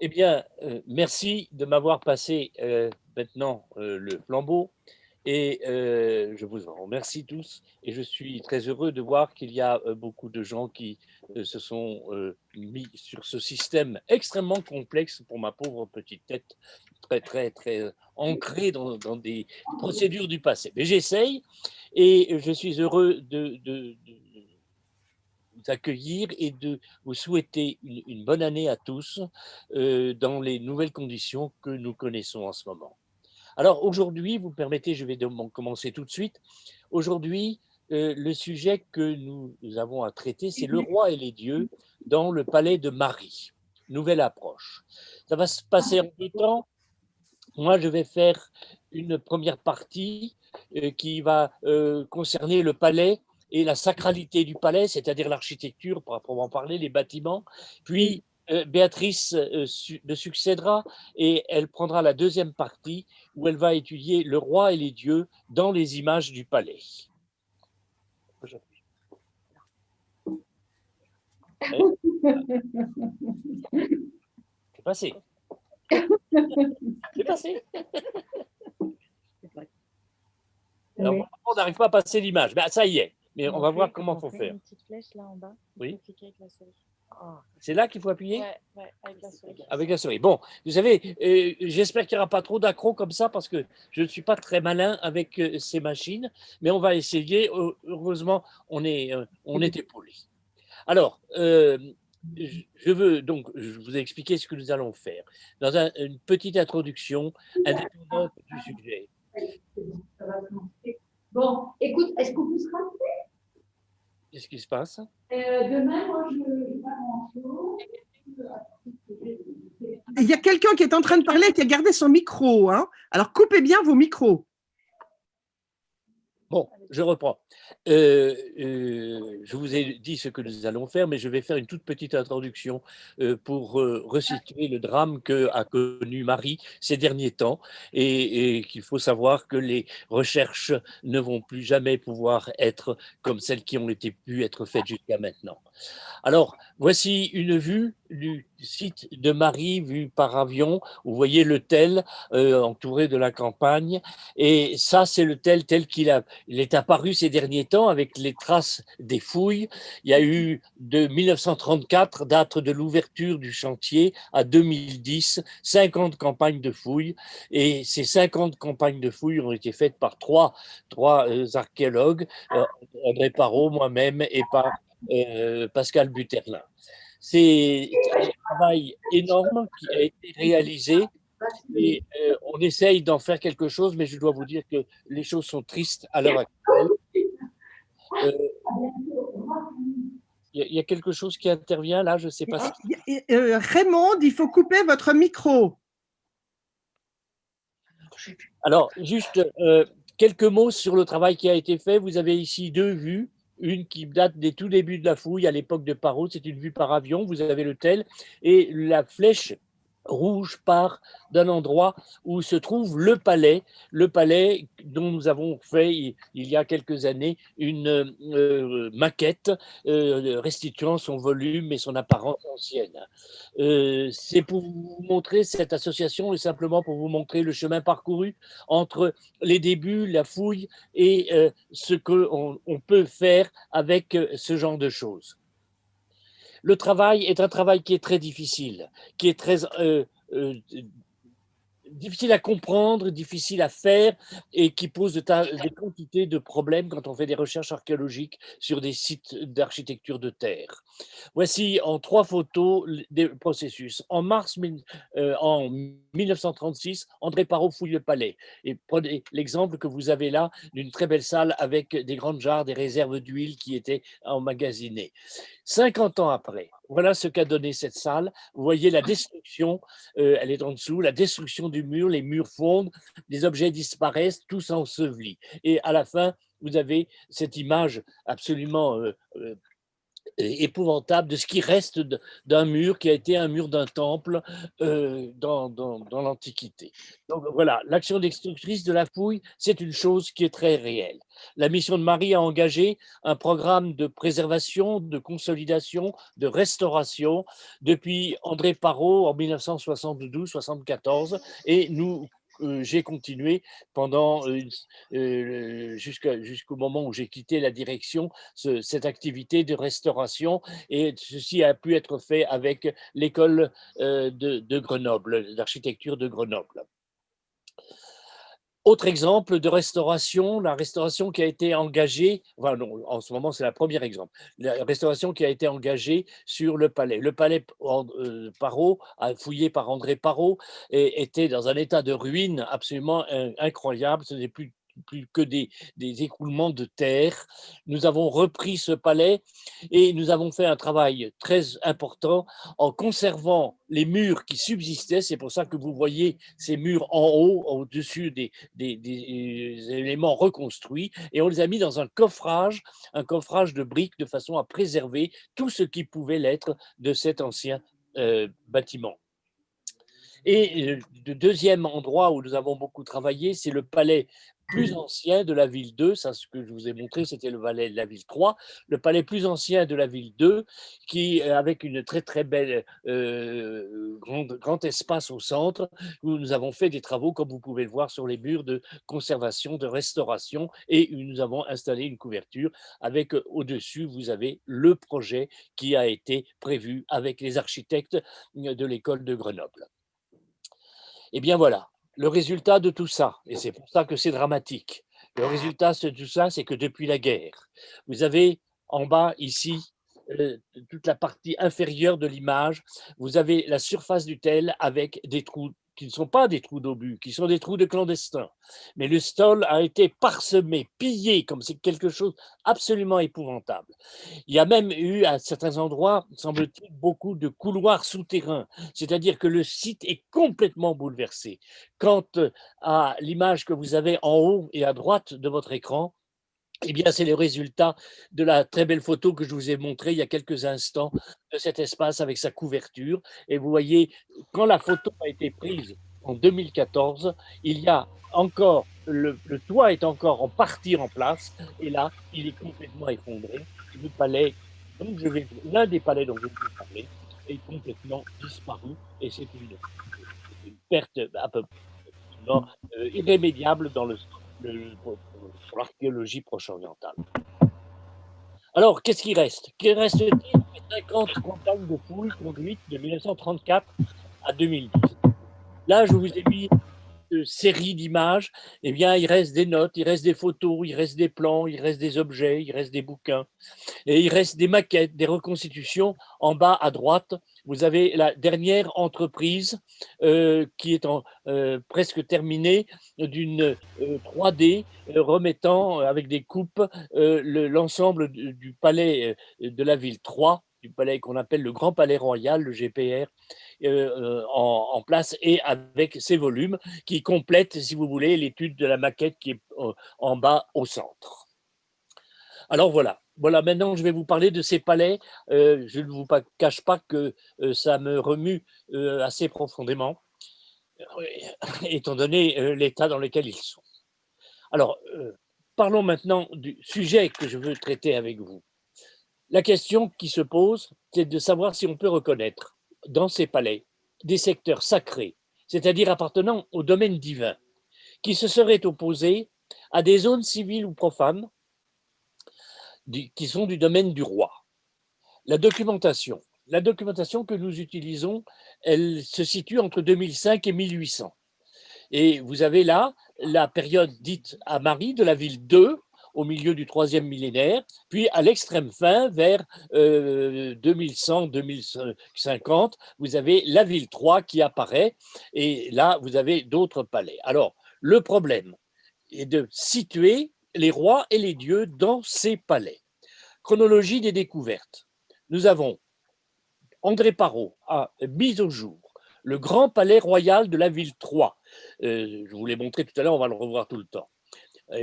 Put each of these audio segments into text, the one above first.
Eh bien, merci de m'avoir passé maintenant le flambeau et je vous en remercie tous et je suis très heureux de voir qu'il y a beaucoup de gens qui se sont mis sur ce système extrêmement complexe pour ma pauvre petite tête, très, très, très ancrée dans des procédures du passé. Mais j'essaye et je suis heureux de vous accueillir et de vous souhaiter une bonne année à tous dans les nouvelles conditions que nous connaissons en ce moment. Alors aujourd'hui, vous me permettez, je vais commencer tout de suite. Aujourd'hui, le sujet que nous avons à traiter, c'est le roi et les dieux dans le palais de Marie. Nouvelle approche. Ça va se passer en deux temps. Moi, je vais faire une première partie qui va concerner le palais et la sacralité du palais, c'est-à-dire l'architecture, pour proprement parler, les bâtiments. Puis, Béatrice me succédera et elle prendra la deuxième partie où elle va étudier le roi et les dieux dans les images du palais. C'est passé. C'est passé. Alors, on n'arrive pas à passer l'image. Ben, ça y est. Mais on va voir comment il faut faire. Une petite flèche là en bas. Oui. Cliquer avec la souris. C'est là qu'il faut appuyer? Ouais, avec la souris. Avec la souris. Bon, vous savez, j'espère qu'il n'y aura pas trop d'accros comme ça parce que je ne suis pas très malin avec ces machines, mais on va essayer. Heureusement, on est épaulé. Alors, je vous ai expliqué ce que nous allons faire dans une petite introduction indépendante du sujet. Bon, écoute, est-ce qu'on peut se rappeler? Qu'est-ce qui se passe? Demain, moi, je vais pas grand-chose. Il y a quelqu'un qui est en train de parler et qui a gardé son micro. Hein. Alors, coupez bien vos micros. Bon, je reprends. Je vous ai dit ce que nous allons faire, mais je vais faire une toute petite introduction pour resituer le drame qu'a connu Marie ces derniers temps et qu'il faut savoir que les recherches ne vont plus jamais pouvoir être comme celles qui ont pu être faites jusqu'à maintenant. Alors, voici une vue du site de Marie, vue par avion. Vous voyez l'hôtel entouré de la campagne. Et ça, c'est l'hôtel tel il est apparu ces derniers temps avec les traces des fouilles. Il y a eu de 1934, date de l'ouverture du chantier, à 2010, 50 campagnes de fouilles. Et ces 50 campagnes de fouilles ont été faites par trois archéologues, André Parot, moi-même et par Pascal Buterlin. C'est un travail énorme qui a été réalisé et on essaye d'en faire quelque chose, mais je dois vous dire que les choses sont tristes à l'heure actuelle. Il y a quelque chose qui intervient là, je ne sais pas si… Raymond, il faut couper votre micro. Alors, juste quelques mots sur le travail qui a été fait. Vous avez ici deux vues. Une qui date des tout débuts de la fouille à l'époque de Parot, c'est une vue par avion. Vous avez l'hôtel et la flèche rouge part d'un endroit où se trouve le palais dont nous avons fait il y a quelques années une maquette restituant son volume et son apparence ancienne. C'est pour vous montrer cette association et simplement pour vous montrer le chemin parcouru entre les débuts, la fouille et ce qu'on peut faire avec ce genre de choses. Le travail est un travail qui est très difficile, qui est très difficile à comprendre, difficile à faire et qui pose des quantités de problèmes quand on fait des recherches archéologiques sur des sites d'architecture de terre. Voici en 3 photos des processus. En mars en 1936, André Parot fouille le palais. Et prenez l'exemple que vous avez là d'une très belle salle avec des grandes jarres, des réserves d'huile qui étaient emmagasinées. 50 ans après, voilà ce qu'a donné cette salle. Vous voyez la destruction, elle est en dessous, la destruction du mur, les murs fondent, les objets disparaissent, tout s'ensevelit. Et à la fin, vous avez cette image absolument épouvantable de ce qui reste d'un mur qui a été un mur d'un temple dans l'Antiquité. Donc voilà, l'action destructrice de la fouille, c'est une chose qui est très réelle. La mission de Marie a engagé un programme de préservation, de consolidation, de restauration depuis André Parrot en 1972-74 et j'ai continué pendant jusqu'au moment où j'ai quitté la direction cette activité de restauration et ceci a pu être fait avec l'école de Grenoble, d'architecture de Grenoble. Autre exemple de restauration, la restauration qui a été engagée, enfin non, en ce moment c'est le premier exemple, la restauration qui a été engagée sur le palais. Le palais Parrot, fouillé par André Parrot, était dans un état de ruine absolument incroyable, ce n'est plus que des écroulements de terre. Nous avons repris ce palais et nous avons fait un travail très important en conservant les murs qui subsistaient. C'est pour ça que vous voyez ces murs en haut, au-dessus des éléments reconstruits, et on les a mis dans un coffrage de briques de façon à préserver tout ce qui pouvait l'être de cet ancien bâtiment. Et le deuxième endroit où nous avons beaucoup travaillé, c'est le palais plus ancien de la ville 2, ça ce que je vous ai montré, c'était le palais de la ville 3, le palais plus ancien de la ville 2, qui avec une très très belle grand espace au centre, où nous avons fait des travaux, comme vous pouvez le voir sur les murs, de conservation, de restauration, et nous avons installé une couverture avec au-dessus, vous avez le projet qui a été prévu avec les architectes de l'école de Grenoble. Eh bien voilà, le résultat de tout ça, et c'est pour ça que c'est dramatique, le résultat de tout ça, c'est que depuis la guerre, vous avez en bas ici, toute la partie inférieure de l'image, vous avez la surface du tel avec des trous qui ne sont pas des trous d'obus, qui sont des trous de clandestins. Mais le sol a été parsemé, pillé, comme c'est quelque chose absolument épouvantable. Il y a même eu à certains endroits, semble-t-il, beaucoup de couloirs souterrains, c'est-à-dire que le site est complètement bouleversé. Quant à l'image que vous avez en haut et à droite de votre écran, eh bien, c'est le résultat de la très belle photo que je vous ai montrée il y a quelques instants de cet espace avec sa couverture. Et vous voyez, quand la photo a été prise en 2014, il y a encore, le toit est encore en partie en place, et là, il est complètement effondré. Le palais, l'un des palais dont je vais vous parler est complètement disparu, et c'est une perte à peu près irrémédiable pour l'archéologie proche-orientale. Alors, qu'est-ce qui reste? Qu'il reste-t-il des 50 campagnes de fouilles conduites de 1934 à 2010? Là, je vous ai mis une série d'images. Eh bien, il reste des notes, il reste des photos, il reste des plans, il reste des objets, il reste des bouquins. Et il reste des maquettes, des reconstitutions. En bas à droite, vous avez la dernière entreprise qui est presque terminée d'une 3D remettant avec des coupes l'ensemble du palais de la ville 3, du palais qu'on appelle le Grand Palais Royal, le GPR, en place et avec ces volumes qui complètent, si vous voulez, l'étude de la maquette qui est en bas au centre. Alors voilà, maintenant je vais vous parler de ces palais. Je ne vous cache pas que ça me remue assez profondément, étant donné l'état dans lequel ils sont. Alors, parlons maintenant du sujet que je veux traiter avec vous. La question qui se pose, c'est de savoir si on peut reconnaître dans ces palais des secteurs sacrés, c'est-à-dire appartenant au domaine divin, qui se seraient opposés à des zones civiles ou profanes qui sont du domaine du roi. La documentation que nous utilisons, elle se situe entre 2005 et 1800. Et vous avez là la période dite à Marie de la ville 2, au milieu du 3e millénaire, puis à l'extrême fin, vers 2100-2050, vous avez la ville 3 qui apparaît, et là, vous avez d'autres palais. Alors, le problème est de situer les rois et les dieux dans ces palais. Chronologie des découvertes. Nous avons André Parrot a mis au jour le grand palais royal de la ville 3. Je vous l'ai montré tout à l'heure, on va le revoir tout le temps,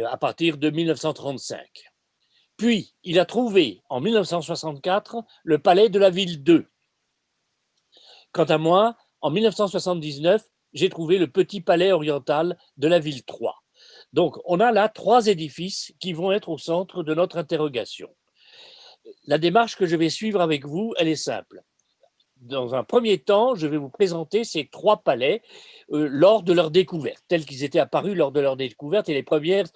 à partir de 1935. Puis, il a trouvé en 1964 le palais de la ville 2. Quant à moi, en 1979, j'ai trouvé le petit palais oriental de la ville 3. Donc, on a là 3 édifices qui vont être au centre de notre interrogation. La démarche que je vais suivre avec vous, elle est simple. Dans un premier temps, je vais vous présenter ces 3 palais lors de leur découverte, tels qu'ils étaient apparus lors de leur découverte et les premières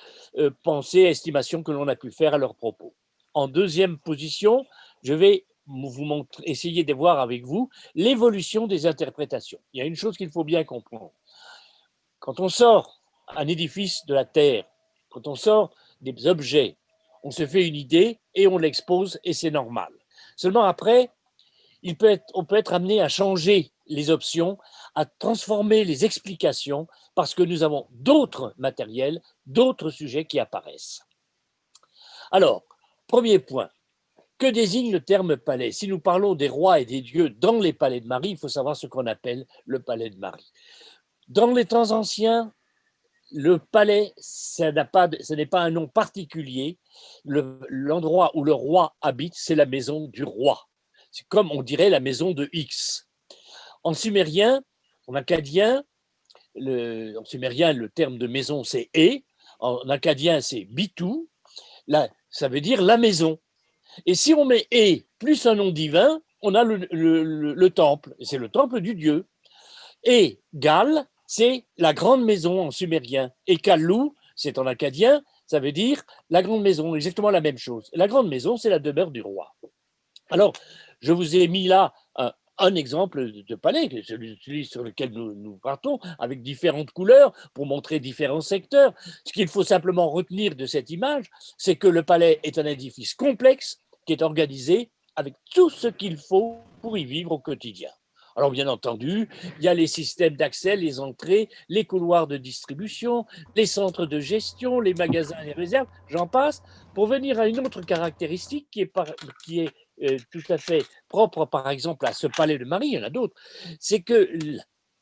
pensées, estimations que l'on a pu faire à leur propos. En deuxième position, je vais vous montrer, essayer de voir avec vous l'évolution des interprétations. Il y a une chose qu'il faut bien comprendre. Quand on sort un édifice de la Terre, quand on sort des objets, on se fait une idée et on l'expose et c'est normal. Seulement après, on peut être amené à changer les options, à transformer les explications parce que nous avons d'autres matériels, d'autres sujets qui apparaissent. Alors, premier point, que désigne le terme palais? Si nous parlons des rois et des dieux dans les palais de Marie, il faut savoir ce qu'on appelle le palais de Marie. Dans les temps anciens, le palais, ce n'est pas un nom particulier. L'endroit où le roi habite, c'est la maison du roi. C'est comme on dirait la maison de X. En sumérien, en akkadien, le terme de maison, c'est « e ». En akkadien, c'est « bitou ». Là, ça veut dire la maison. Et si on met « e » plus un nom divin, on a le temple. C'est le temple du dieu. Et Gal, c'est la grande maison en sumérien. Et Kalou, c'est en akkadien, ça veut dire la grande maison, exactement la même chose. La grande maison, c'est la demeure du roi. Alors, je vous ai mis là un exemple de palais, celui sur lequel nous partons, avec différentes couleurs pour montrer différents secteurs. Ce qu'il faut simplement retenir de cette image, c'est que le palais est un édifice complexe qui est organisé avec tout ce qu'il faut pour y vivre au quotidien. Alors, bien entendu, il y a les systèmes d'accès, les entrées, les couloirs de distribution, les centres de gestion, les magasins, les réserves, j'en passe, pour venir à une autre caractéristique qui est tout à fait propre, par exemple, à ce palais de Marie, il y en a d'autres, c'est que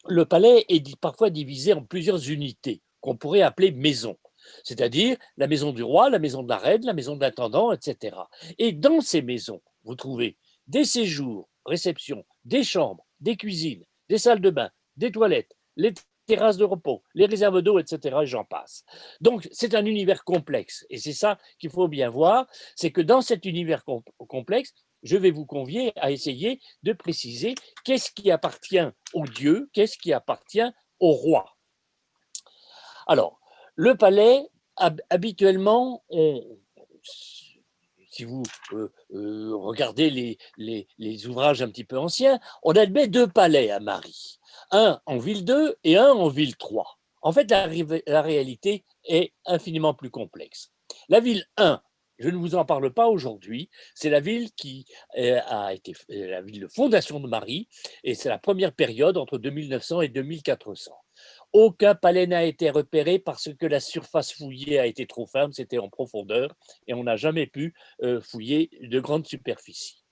le palais est parfois divisé en plusieurs unités, qu'on pourrait appeler maisons. C'est-à-dire la maison du roi, la maison de la reine, la maison de l'intendant, etc. Et dans ces maisons, vous trouvez des séjours, réceptions, des chambres, des cuisines, des salles de bain, des toilettes, les terrasses de repos, les réserves d'eau, etc. Et j'en passe. Donc, c'est un univers complexe. Et c'est ça qu'il faut bien voir, c'est que dans cet univers complexe, je vais vous convier à essayer de préciser qu'est-ce qui appartient au dieu, qu'est-ce qui appartient au roi. Alors, le palais, habituellement, si vous regardez les ouvrages un petit peu anciens, on admet 2 palais à Marie, un en ville 2 et un en ville 3. En fait, la réalité est infiniment plus complexe. La ville 1, je ne vous en parle pas aujourd'hui, c'est la ville qui a été la ville de fondation de Marie, et c'est la première période entre 2900 et 2400. Aucun palais n'a été repéré parce que la surface fouillée a été trop ferme, c'était en profondeur, et on n'a jamais pu fouiller de grandes superficies.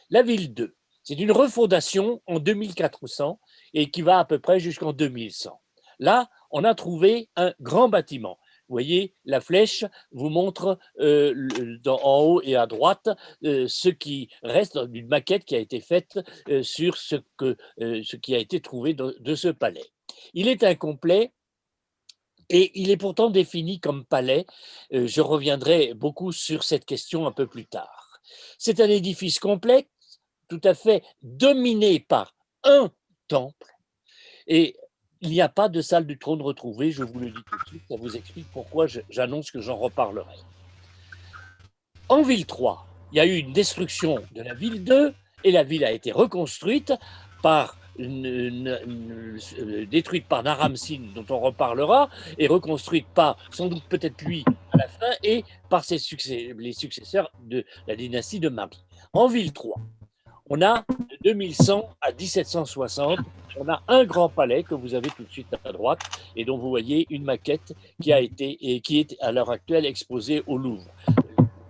La ville 2, c'est une refondation en 2400 et qui va à peu près jusqu'en 2100. Là, on a trouvé un grand bâtiment. Vous voyez, la flèche vous montre en haut et à droite ce qui reste d'une maquette qui a été faite sur ce qui a été trouvé de ce palais. Il est incomplet et il est pourtant défini comme palais. Je reviendrai beaucoup sur cette question un peu plus tard. C'est un édifice complexe, tout à fait dominé par un temple, et il n'y a pas de salle du trône retrouvée, je vous le dis tout de suite, ça vous explique pourquoi j'annonce que j'en reparlerai. En ville 3, il y a eu une destruction de la ville 2 et la ville a été reconstruite par détruite par Naram-Sin, dont on reparlera, et reconstruite par, sans doute peut-être lui à la fin, et par les successeurs de la dynastie de Marie. En ville 3, on a de 2100 à 1760, on a un grand palais que vous avez tout de suite à droite et dont vous voyez une maquette qui est à l'heure actuelle exposée au Louvre.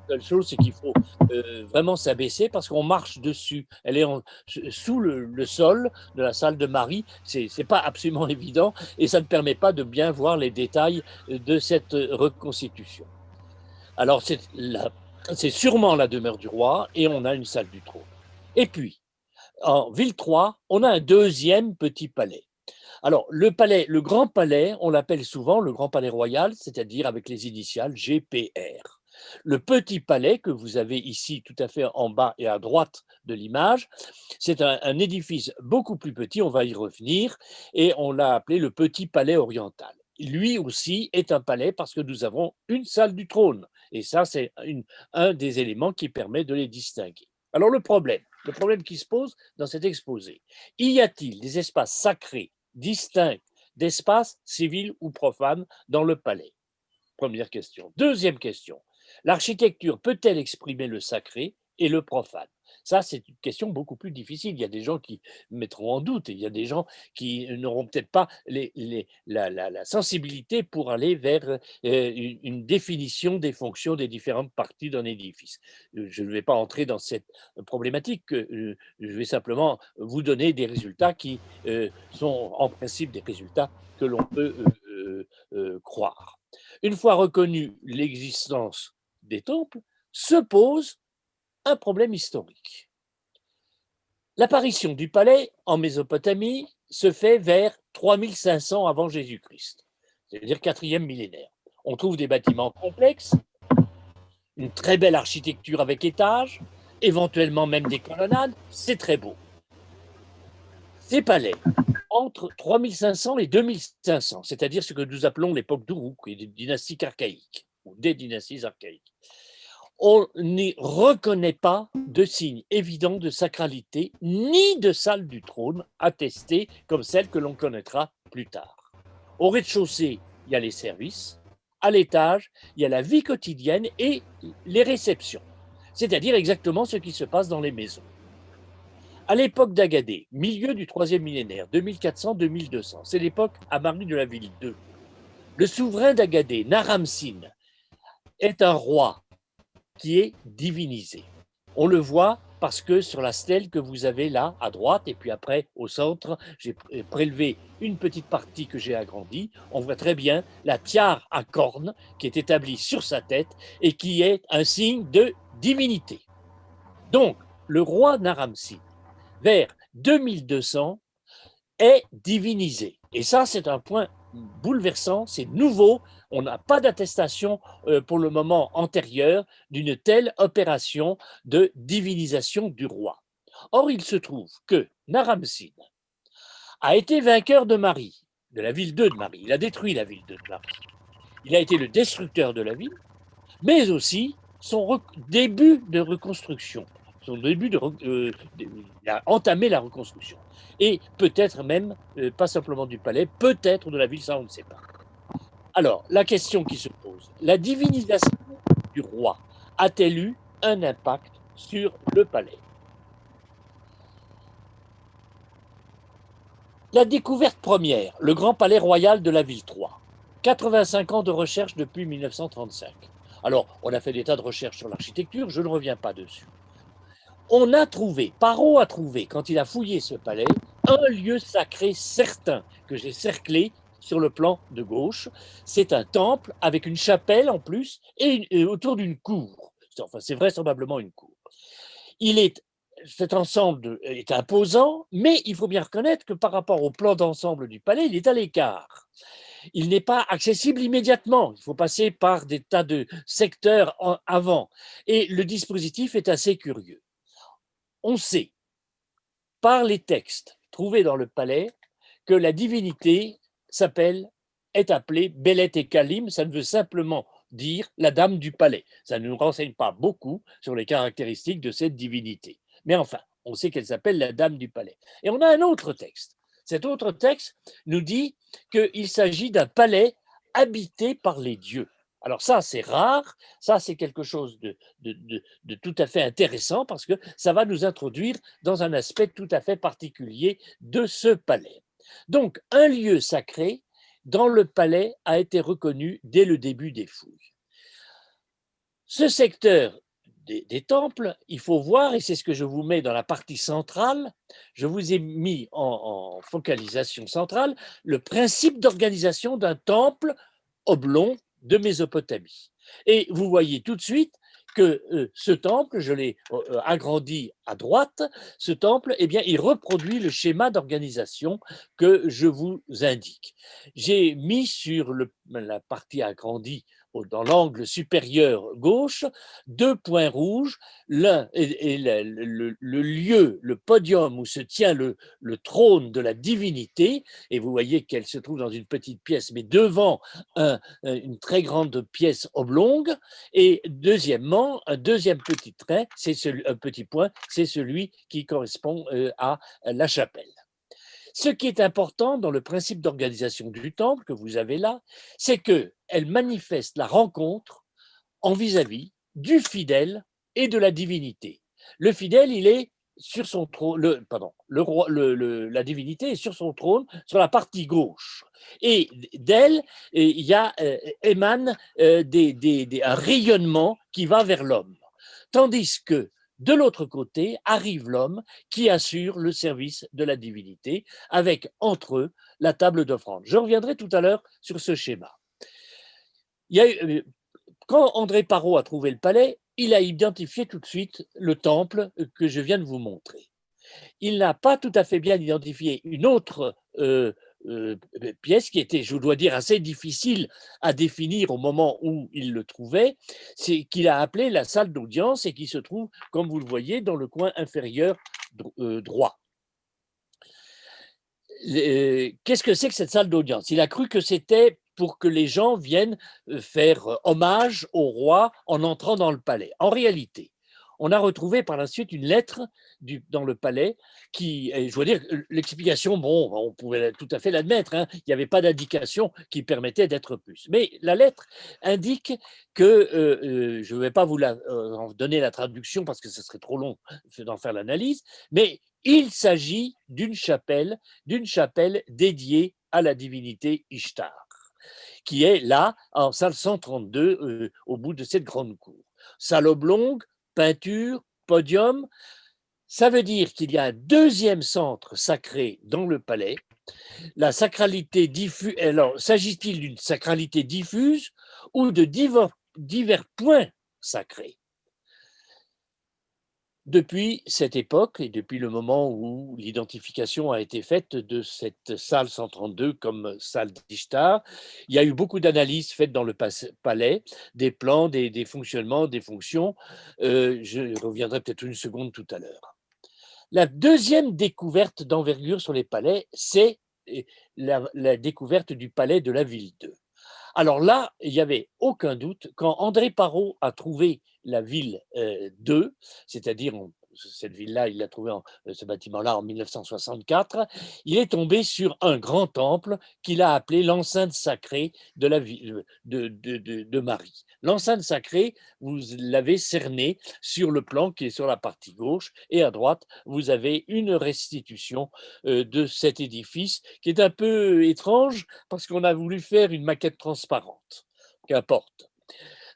La seule chose, c'est qu'il faut vraiment s'abaisser parce qu'on marche dessus. Elle est sous le sol de la salle de Marie. C'est pas absolument évident et ça ne permet pas de bien voir les détails de cette reconstitution. Alors, c'est la c'est sûrement la demeure du roi et on a une salle du trône. Et puis, en ville 3, on a un deuxième petit palais. Alors, le palais, le grand palais, on l'appelle souvent le grand palais royal, c'est-à-dire avec les initiales GPR. Le petit palais que vous avez ici tout à fait en bas et à droite de l'image, c'est un édifice beaucoup plus petit, on va y revenir, et on l'a appelé le petit palais oriental. Lui aussi est un palais parce que nous avons une salle du trône. Et ça, c'est un des éléments qui permet de les distinguer. Alors le problème qui se pose dans cet exposé, y a-t-il des espaces sacrés distincts d'espaces civils ou profanes dans le palais? Première question. Deuxième question, l'architecture peut-elle exprimer le sacré et le profane? Ça, c'est une question beaucoup plus difficile. Il y a des gens qui mettront en doute et il y a des gens qui n'auront peut-être pas la sensibilité pour aller vers une définition des fonctions des différentes parties d'un édifice. Je ne vais pas entrer dans cette problématique. Je vais simplement vous donner des résultats qui sont en principe des résultats que l'on peut croire. Une fois reconnue l'existence des temples, se pose un problème historique. L'apparition du palais en Mésopotamie se fait vers 3500 avant Jésus-Christ, c'est-à-dire 4e millénaire. On trouve des bâtiments complexes, une très belle architecture avec étages, éventuellement même des colonnades, c'est très beau. Ces palais, entre 3500 et 2500, c'est-à-dire ce que nous appelons l'époque d'Uruk et des dynasties archaïques, ou des dynasties archaïques, on n'y reconnaît pas de signe évident de sacralité, ni de salle du trône attestée comme celle que l'on connaîtra plus tard. Au rez-de-chaussée, il y a les services, à l'étage, il y a la vie quotidienne et les réceptions, c'est-à-dire exactement ce qui se passe dans les maisons. À l'époque d'Agadé, milieu du 3e millénaire, 2400-2200, c'est l'époque à Marie de la Ville 2. Le souverain d'Agadé, Naram-Sin, est un roi qui est divinisé. On le voit parce que sur la stèle que vous avez là à droite et puis après au centre, j'ai prélevé une petite partie que j'ai agrandie. On voit très bien la tiare à cornes qui est établie sur sa tête et qui est un signe de divinité. Donc, le roi Naram-Sin, vers 2200, est divinisé. Et ça, c'est un point bouleversant, c'est nouveau. On n'a pas d'attestation pour le moment antérieure d'une telle opération de divinisation du roi. Or, il se trouve que Naram-Sin a été vainqueur de Mari, de la ville 2 de Mari. Il a détruit la ville 2 de Mari. Il a été le destructeur de la ville, mais aussi son début de reconstruction. Il a entamé la reconstruction. Et peut-être même, pas simplement du palais, peut-être de la ville, ça on ne sait pas. Alors, la question qui se pose, la divinisation du roi a-t-elle eu un impact sur le palais? La découverte première, le grand palais royal de la ville 3. 85 ans de recherche depuis 1935. Alors, on a fait des tas de recherches sur l'architecture, je ne reviens pas dessus. On a trouvé, Parrot a trouvé, quand il a fouillé ce palais, un lieu sacré certain que j'ai cerclé sur le plan de gauche. C'est un temple avec une chapelle en plus et autour d'une cour. Enfin, c'est vraisemblablement une cour. Cet ensemble est imposant, mais il faut bien reconnaître que par rapport au plan d'ensemble du palais, il est à l'écart. Il n'est pas accessible immédiatement. Il faut passer par des tas de secteurs avant. Et le dispositif est assez curieux. On sait, par les textes trouvés dans le palais, que la divinité est appelée Belet et Kalim. Ça ne veut simplement dire la dame du palais. Ça ne nous renseigne pas beaucoup sur les caractéristiques de cette divinité. Mais enfin, on sait qu'elle s'appelle la dame du palais. Et on a un autre texte. Cet autre texte nous dit qu'il s'agit d'un palais habité par les dieux. Alors ça, c'est rare, ça, c'est quelque chose de tout à fait intéressant parce que ça va nous introduire dans un aspect tout à fait particulier de ce palais. Donc, un lieu sacré dans le palais a été reconnu dès le début des fouilles. Ce secteur des temples, il faut voir, et c'est ce que je vous mets dans la partie centrale, je vous ai mis en focalisation centrale le principe d'organisation d'un temple oblong de Mésopotamie. Et vous voyez tout de suite que ce temple, je l'ai agrandi à droite, ce temple, eh bien, il reproduit le schéma d'organisation que je vous indique. J'ai mis sur la partie agrandie dans l'angle supérieur gauche, 2 points rouges, l'un est le lieu, le podium où se tient le trône de la divinité, et vous voyez qu'elle se trouve dans une petite pièce, mais devant une très grande pièce oblongue, et deuxièmement, un deuxième petit trait, un petit point, c'est celui qui correspond à la chapelle. Ce qui est important dans le principe d'organisation du temple que vous avez là, c'est qu'elle manifeste la rencontre en vis-à-vis du fidèle et de la divinité. Le fidèle, il est sur son trône, la divinité est sur son trône, sur la partie gauche. Et d'elle, il y a émane un rayonnement qui va vers l'homme. Tandis que de l'autre côté arrive l'homme qui assure le service de la divinité avec entre eux la table d'offrande. Je reviendrai tout à l'heure sur ce schéma. Quand André Parrot a trouvé le palais, il a identifié tout de suite le temple que je viens de vous montrer. Il n'a pas tout à fait bien identifié une autre pièce qui était, je dois dire, assez difficile à définir au moment où il le trouvait, c'est qu'il a appelé la salle d'audience et qui se trouve, comme vous le voyez, dans le coin inférieur droit. Qu'est-ce que c'est que cette salle d'audience? Il a cru que c'était pour que les gens viennent faire hommage au roi en entrant dans le palais. En réalité, on a retrouvé par la suite une lettre dans le palais qui, je dois dire, l'explication, bon, on pouvait tout à fait l'admettre, hein, il n'y avait pas d'indication qui permettait d'être plus. Mais la lettre indique que, je ne vais pas vous en donner la traduction parce que ce serait trop long d'en faire l'analyse, mais il s'agit d'une chapelle dédiée à la divinité Ishtar, qui est là, en salle 132, au bout de cette grande cour. Salle oblongue, peinture, podium, ça veut dire qu'il y a un deuxième centre sacré dans le palais. La sacralité diffuse. Alors, s'agit-il d'une sacralité diffuse ou de divers points sacrés? Depuis cette époque et depuis le moment où l'identification a été faite de cette salle 132 comme salle d'Ishtar, il y a eu beaucoup d'analyses faites dans le palais, des plans, des fonctionnements, des fonctions. Je reviendrai peut-être une seconde tout à l'heure. La deuxième découverte d'envergure sur les palais, c'est la découverte du palais de la ville 2. Alors là, il n'y avait aucun doute, quand André Parrot a trouvé la ville 2, c'est-à-dire cette ville-là, il l'a trouvé, ce bâtiment-là en 1964, il est tombé sur un grand temple qu'il a appelé l'enceinte sacrée de la ville de Marie. L'enceinte sacrée, vous l'avez cerné sur le plan qui est sur la partie gauche, et à droite, vous avez une restitution de cet édifice qui est un peu étrange parce qu'on a voulu faire une maquette transparente. Qu'importe.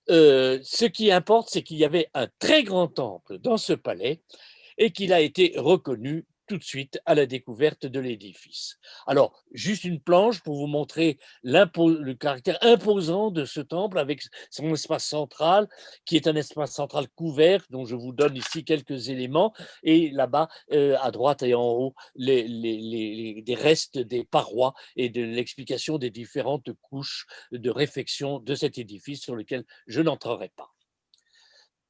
Ce qui importe, c'est qu'il y avait un très grand temple dans ce palais et qu'il a été reconnu tout de suite à la découverte de l'édifice. Alors, juste une planche pour vous montrer le caractère imposant de ce temple avec son espace central, qui est un espace central couvert, dont je vous donne ici quelques éléments, et là-bas, à droite et en haut, des restes des parois et de l'explication des différentes couches de réfection de cet édifice sur lequel je n'entrerai pas.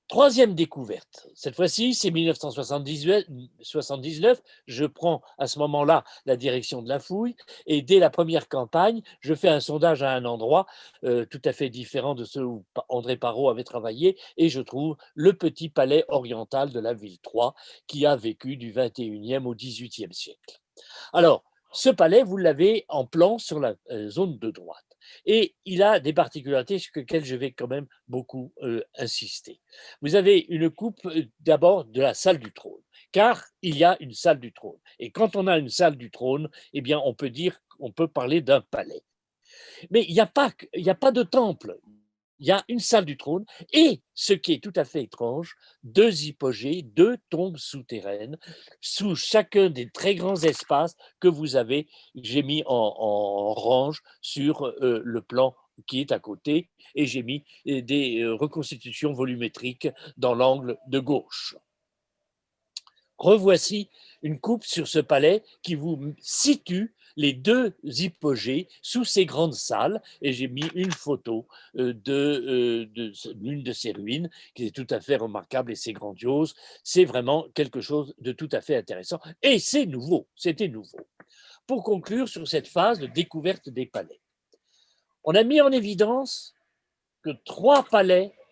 Troisième découverte, cette fois-ci, c'est 1979. Je prends à ce moment-là la direction de la fouille et dès la première campagne, je fais un sondage à un endroit tout à fait différent de ceux où André Parrot avait travaillé et je trouve le petit palais oriental de la ville 3 qui a vécu du 21e au 18e siècle. Alors, ce palais, vous l'avez en plan sur la zone de droite. Et il a des particularités sur lesquelles je vais quand même beaucoup insister. Vous avez une coupe d'abord de la salle du trône, car il y a une salle du trône. Et quand on a une salle du trône, eh bien, on peut parler d'un palais. Mais il n'y a pas de temple. Il y a une salle du trône et, ce qui est tout à fait étrange, 2 hypogées, 2 tombes souterraines sous chacun des très grands espaces que vous avez, j'ai mis en range sur le plan qui est à côté, et j'ai mis des reconstitutions volumétriques dans l'angle de gauche. Revoici une coupe sur ce palais qui vous situe les deux hypogées sous ces grandes salles, et j'ai mis une photo d'une de ces ruines qui est tout à fait remarquable et c'est grandiose. C'est vraiment quelque chose de tout à fait intéressant et c'est nouveau, c'était nouveau. Pour conclure sur cette phase de découverte des palais, on a mis en évidence que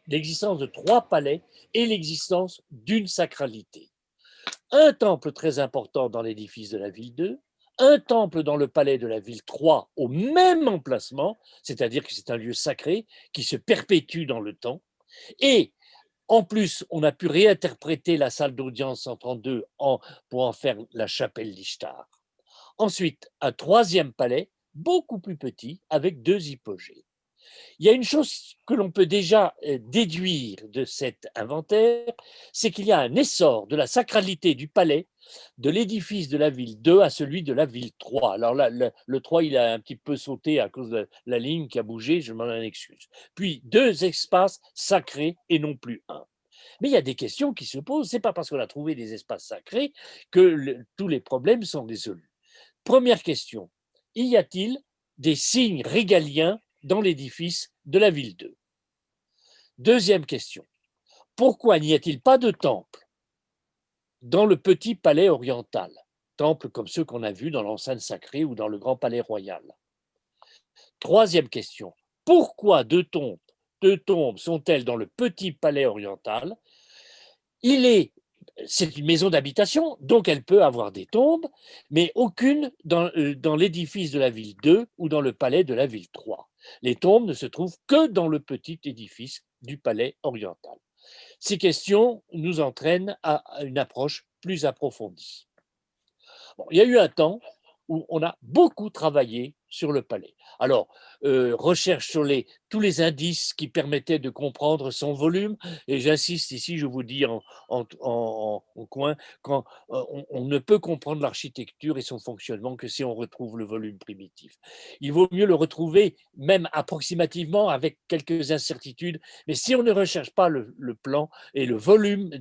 l'existence de 3 palais et l'existence d'une sacralité. Un temple très important dans l'édifice de la ville 2, un temple dans le palais de la ville 3 au même emplacement, c'est-à-dire que c'est un lieu sacré qui se perpétue dans le temps, et en plus, on a pu réinterpréter la salle d'audience 132 pour en faire la chapelle d'Ishtar. Ensuite, un 3e palais, beaucoup plus petit, avec 2 hypogées. Il y a une chose que l'on peut déjà déduire de cet inventaire, c'est qu'il y a un essor de la sacralité du palais, de l'édifice de la ville 2 à celui de la ville 3. Alors là, le 3, il a un petit peu sauté à cause de la ligne qui a bougé, je m'en excuse. Puis 2 espaces sacrés et non plus un. Mais il y a des questions qui se posent, c'est pas parce qu'on a trouvé des espaces sacrés que tous les problèmes sont résolus. Première question, y a-t-il des signes régaliens dans l'édifice de la ville 2? Deuxième question, pourquoi n'y a-t-il pas de temple dans le petit palais oriental, temple comme ceux qu'on a vus dans l'enceinte sacrée ou dans le grand palais royal? Troisième question, pourquoi 2 tombes sont-elles dans le petit palais oriental? C'est une maison d'habitation, donc elle peut avoir des tombes, mais aucune dans l'édifice de la ville 2 ou dans le palais de la ville 3. Les tombes ne se trouvent que dans le petit édifice du palais oriental. Ces questions nous entraînent à une approche plus approfondie. Bon, il y a eu un temps où on a beaucoup travaillé sur le palais. Alors, recherche sur tous les indices qui permettaient de comprendre son volume, et j'insiste ici, je vous dis en coin, quand on ne peut comprendre l'architecture et son fonctionnement que si on retrouve le volume primitif. Il vaut mieux le retrouver même approximativement avec quelques incertitudes, mais si on ne recherche pas le plan et le volume,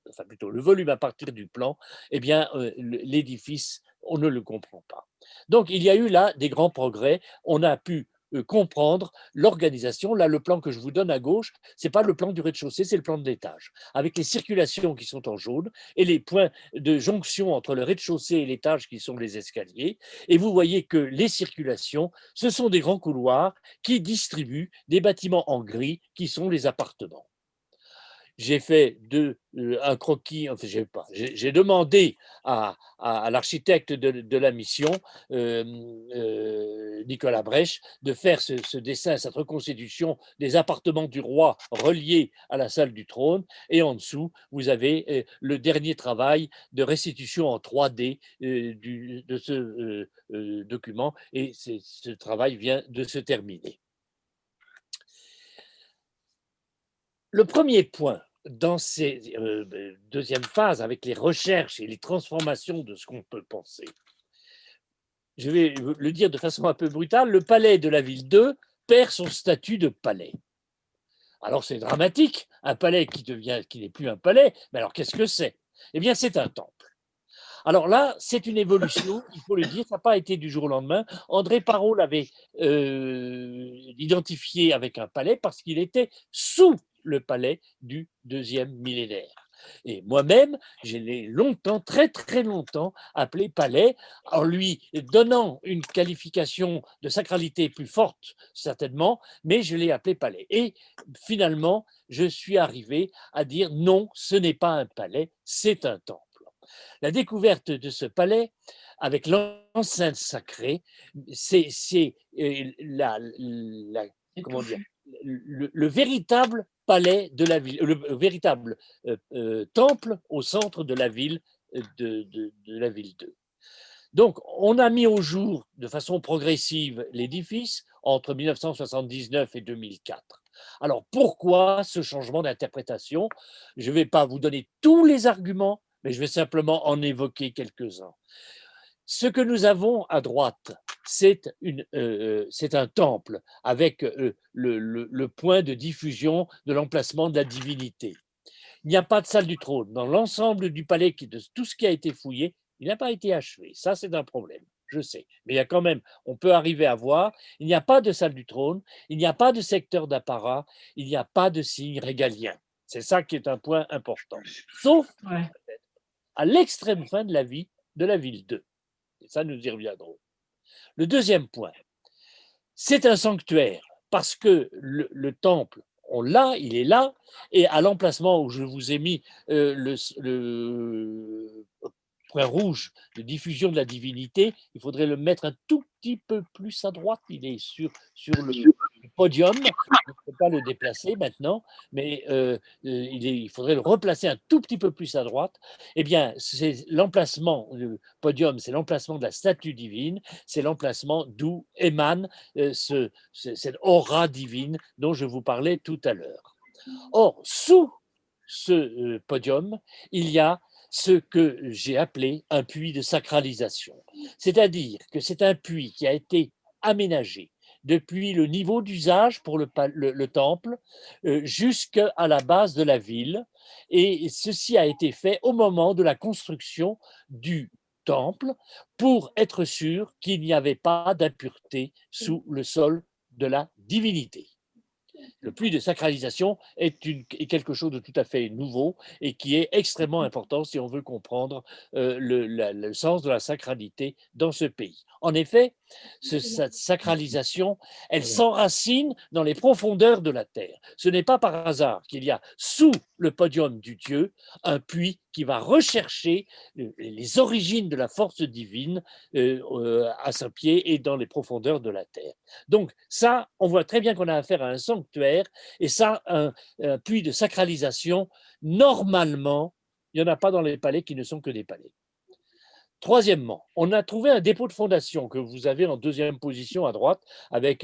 enfin plutôt le volume à partir du plan, eh bien l'édifice, on ne le comprend pas. Donc, il y a eu là des grands progrès. On a pu comprendre l'organisation. Là, le plan que je vous donne à gauche, ce n'est pas le plan du rez-de-chaussée, c'est le plan de l'étage, avec les circulations qui sont en jaune et les points de jonction entre le rez-de-chaussée et l'étage qui sont les escaliers. Et vous voyez que les circulations, ce sont des grands couloirs qui distribuent des bâtiments en gris qui sont les appartements. J'ai fait un croquis, enfin, j'ai demandé à l'architecte de la mission, Nicolas Brèche, de faire ce dessin, cette reconstitution des appartements du roi reliés à la salle du trône. Et en dessous, vous avez le dernier travail de restitution en 3D de ce document. Et ce travail vient de se terminer. Le premier point, dans ces deuxième phase, avec les recherches et les transformations de ce qu'on peut penser, je vais le dire de façon un peu brutale, le palais de la ville 2 perd son statut de palais. Alors c'est dramatique, un palais qui n'est plus un palais, mais alors qu'est-ce que c'est? Eh bien c'est un temple. Alors là, c'est une évolution, il faut le dire, ça n'a pas été du jour au lendemain. André Parot l'avait identifié avec un palais parce qu'il était sous le palais du 2e millénaire. Et moi-même, je l'ai longtemps, très très longtemps, appelé palais, en lui donnant une qualification de sacralité plus forte, certainement, mais je l'ai appelé palais. Et finalement, je suis arrivé à dire non, ce n'est pas un palais, c'est un temple. La découverte de ce palais, avec l'enceinte sacrée, c'est comment dire, le véritable palais de la ville, le véritable temple au centre de la ville de la ville 2. Donc, on a mis au jour de façon progressive l'édifice entre 1979 et 2004. Alors, pourquoi ce changement d'interprétation? Je ne vais pas vous donner tous les arguments, mais je vais simplement en évoquer quelques-uns. Ce que nous avons à droite, c'est un temple avec le point de diffusion de l'emplacement de la divinité. Il n'y a pas de salle du trône. Dans l'ensemble du palais, de tout ce qui a été fouillé, il n'a pas été achevé. Ça, c'est un problème, je sais. Mais il y a quand même, on peut arriver à voir, il n'y a pas de salle du trône, il n'y a pas de secteur d'apparat, il n'y a pas de signe régalien. C'est ça qui est un point important. Sauf à l'extrême fin de la ville 2. Et ça, nous y reviendrons. Le deuxième point, c'est un sanctuaire parce que le temple, on l'a, il est là, et à l'emplacement où je vous ai mis le point rouge de diffusion de la divinité, il faudrait le mettre un tout petit peu plus à droite. Il est sur le podium. Je ne peux pas le déplacer maintenant, mais il faudrait le replacer un tout petit peu plus à droite. Eh bien, c'est l'emplacement, le podium, c'est l'emplacement de la statue divine, c'est l'emplacement d'où émane cette aura divine dont je vous parlais tout à l'heure. Or, sous ce podium, il y a ce que j'ai appelé un puits de sacralisation. C'est-à-dire que c'est un puits qui a été aménagé depuis le niveau d'usage pour le temple jusqu'à la base de la ville. Et ceci a été fait au moment de la construction du temple pour être sûr qu'il n'y avait pas d'impureté sous le sol de la divinité. Le puits de sacralisation est quelque chose de tout à fait nouveau et qui est extrêmement important si on veut comprendre le sens de la sacralité dans ce pays. En effet, cette sacralisation, elle s'enracine dans les profondeurs de la terre. Ce n'est pas par hasard qu'il y a sous le podium du Dieu un puits qui va rechercher les origines de la force divine à ses pieds et dans les profondeurs de la terre. Donc ça, on voit très bien qu'on a affaire à un sanctuaire, et ça, un puits de sacralisation, normalement, il n'y en a pas dans les palais qui ne sont que des palais. Troisièmement, on a trouvé un dépôt de fondation que vous avez en deuxième position à droite, avec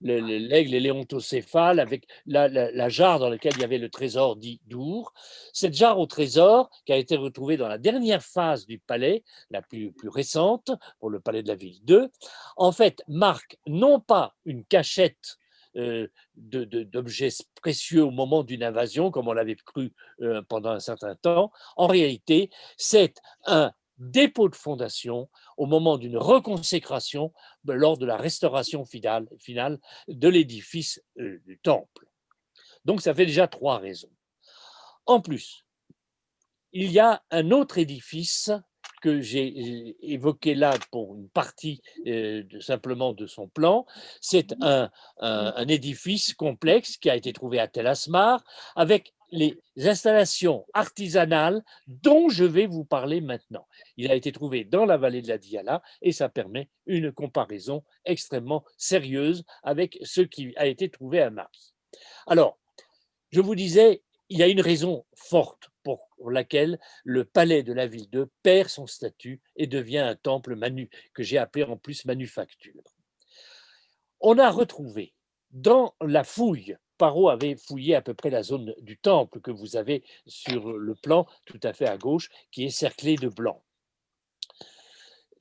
l'aigle et l'éontocéphale, avec la jarre dans laquelle il y avait le trésor dit d'Our. Cette jarre au trésor, qui a été retrouvée dans la dernière phase du palais, la plus récente, pour le palais de la ville 2, en fait, marque non pas une cachette d'objets précieux au moment d'une invasion, comme on l'avait cru pendant un certain temps. En réalité, c'est un dépôt de fondation au moment d'une reconsécration lors de la restauration finale de l'édifice du temple. Donc ça fait déjà 3 raisons. En plus, il y a un autre édifice que j'ai évoqué là pour une partie simplement de son plan. C'est un édifice complexe qui a été trouvé à Tel Asmar avec les installations artisanales dont je vais vous parler maintenant. Il a été trouvé dans la vallée de la Diyala et ça permet une comparaison extrêmement sérieuse avec ce qui a été trouvé à Mars. Alors, je vous disais, il y a une raison forte pour laquelle le palais de la ville 2 perd son statut et devient un temple que j'ai appelé en plus manufacture. On a retrouvé dans la fouille, Parrot avait fouillé à peu près la zone du temple que vous avez sur le plan tout à fait à gauche, qui est cerclé de blanc.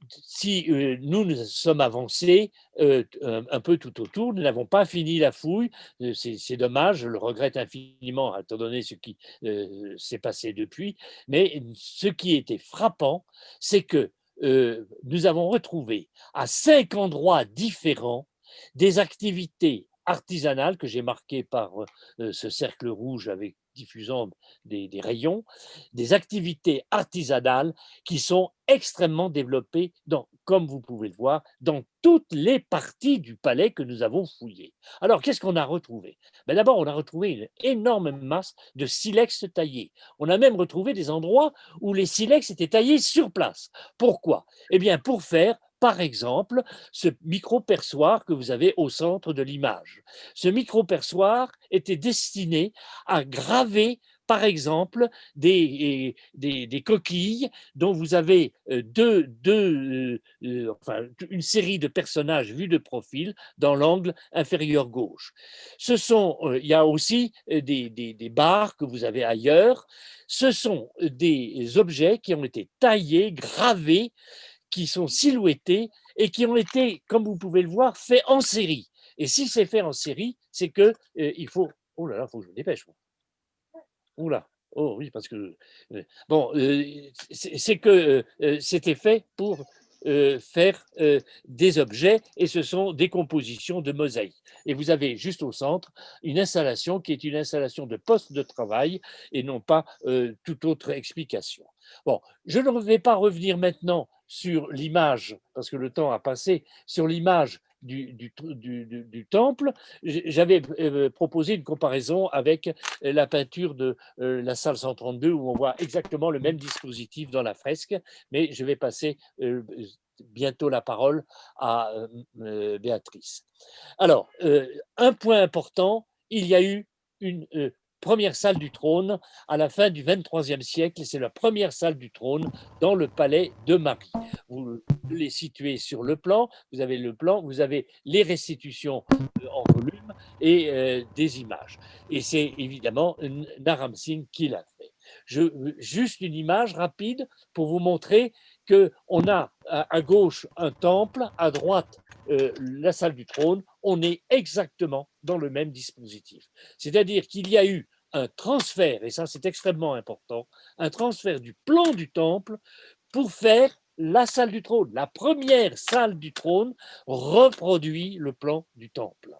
Si nous sommes avancés un peu tout autour, nous n'avons pas fini la fouille, c'est dommage, je le regrette infiniment étant donné ce qui s'est passé depuis, mais ce qui était frappant, c'est que nous avons retrouvé à 5 endroits différents des activités artisanales que j'ai marquées par ce cercle rouge avec diffusant des rayons, des activités artisanales qui sont extrêmement développées, comme vous pouvez le voir, dans toutes les parties du palais que nous avons fouillées. Alors, qu'est-ce qu'on a retrouvé? D'abord, on a retrouvé une énorme masse de silex taillés. On a même retrouvé des endroits où les silex étaient taillés sur place. Pourquoi? Eh bien, pour faire par exemple, ce micro-perçoir que vous avez au centre de l'image. Ce micro-perçoir était destiné à graver, par exemple, des coquilles dont vous avez une série de personnages vus de profil dans l'angle inférieur gauche. Il y a aussi des barres que vous avez ailleurs. Ce sont des objets qui ont été taillés, gravés, qui sont silhouettés et qui ont été, comme vous pouvez le voir, faits en série. Et si c'est fait en série, c'est que il faut… Oh là là, il faut que je me dépêche. Oh là, oh oui, parce que… bon, c'est que c'était fait pour faire des objets et ce sont des compositions de mosaïques. Et vous avez juste au centre une installation qui est une installation de poste de travail et non pas toute autre explication. Bon, je ne vais pas revenir maintenant sur l'image, parce que le temps a passé, sur l'image du temple. J'avais proposé une comparaison avec la peinture de la salle 132 où on voit exactement le même dispositif dans la fresque, mais je vais passer bientôt la parole à Béatrice. Alors, un point important, il y a eu une première salle du trône à la fin du XXIIIe siècle, et c'est la première salle du trône dans le palais de Marie. Vous les situez sur le plan, vous avez les restitutions en volume et des images. Et c'est évidemment Naram Singh qui l'a fait. Juste une image rapide pour vous montrer qu'on a à gauche un temple, à droite la salle du trône, on est exactement dans le même dispositif. C'est-à-dire qu'il y a eu un transfert, et ça c'est extrêmement important, un transfert du plan du temple pour faire la salle du trône. La première salle du trône reproduit le plan du temple.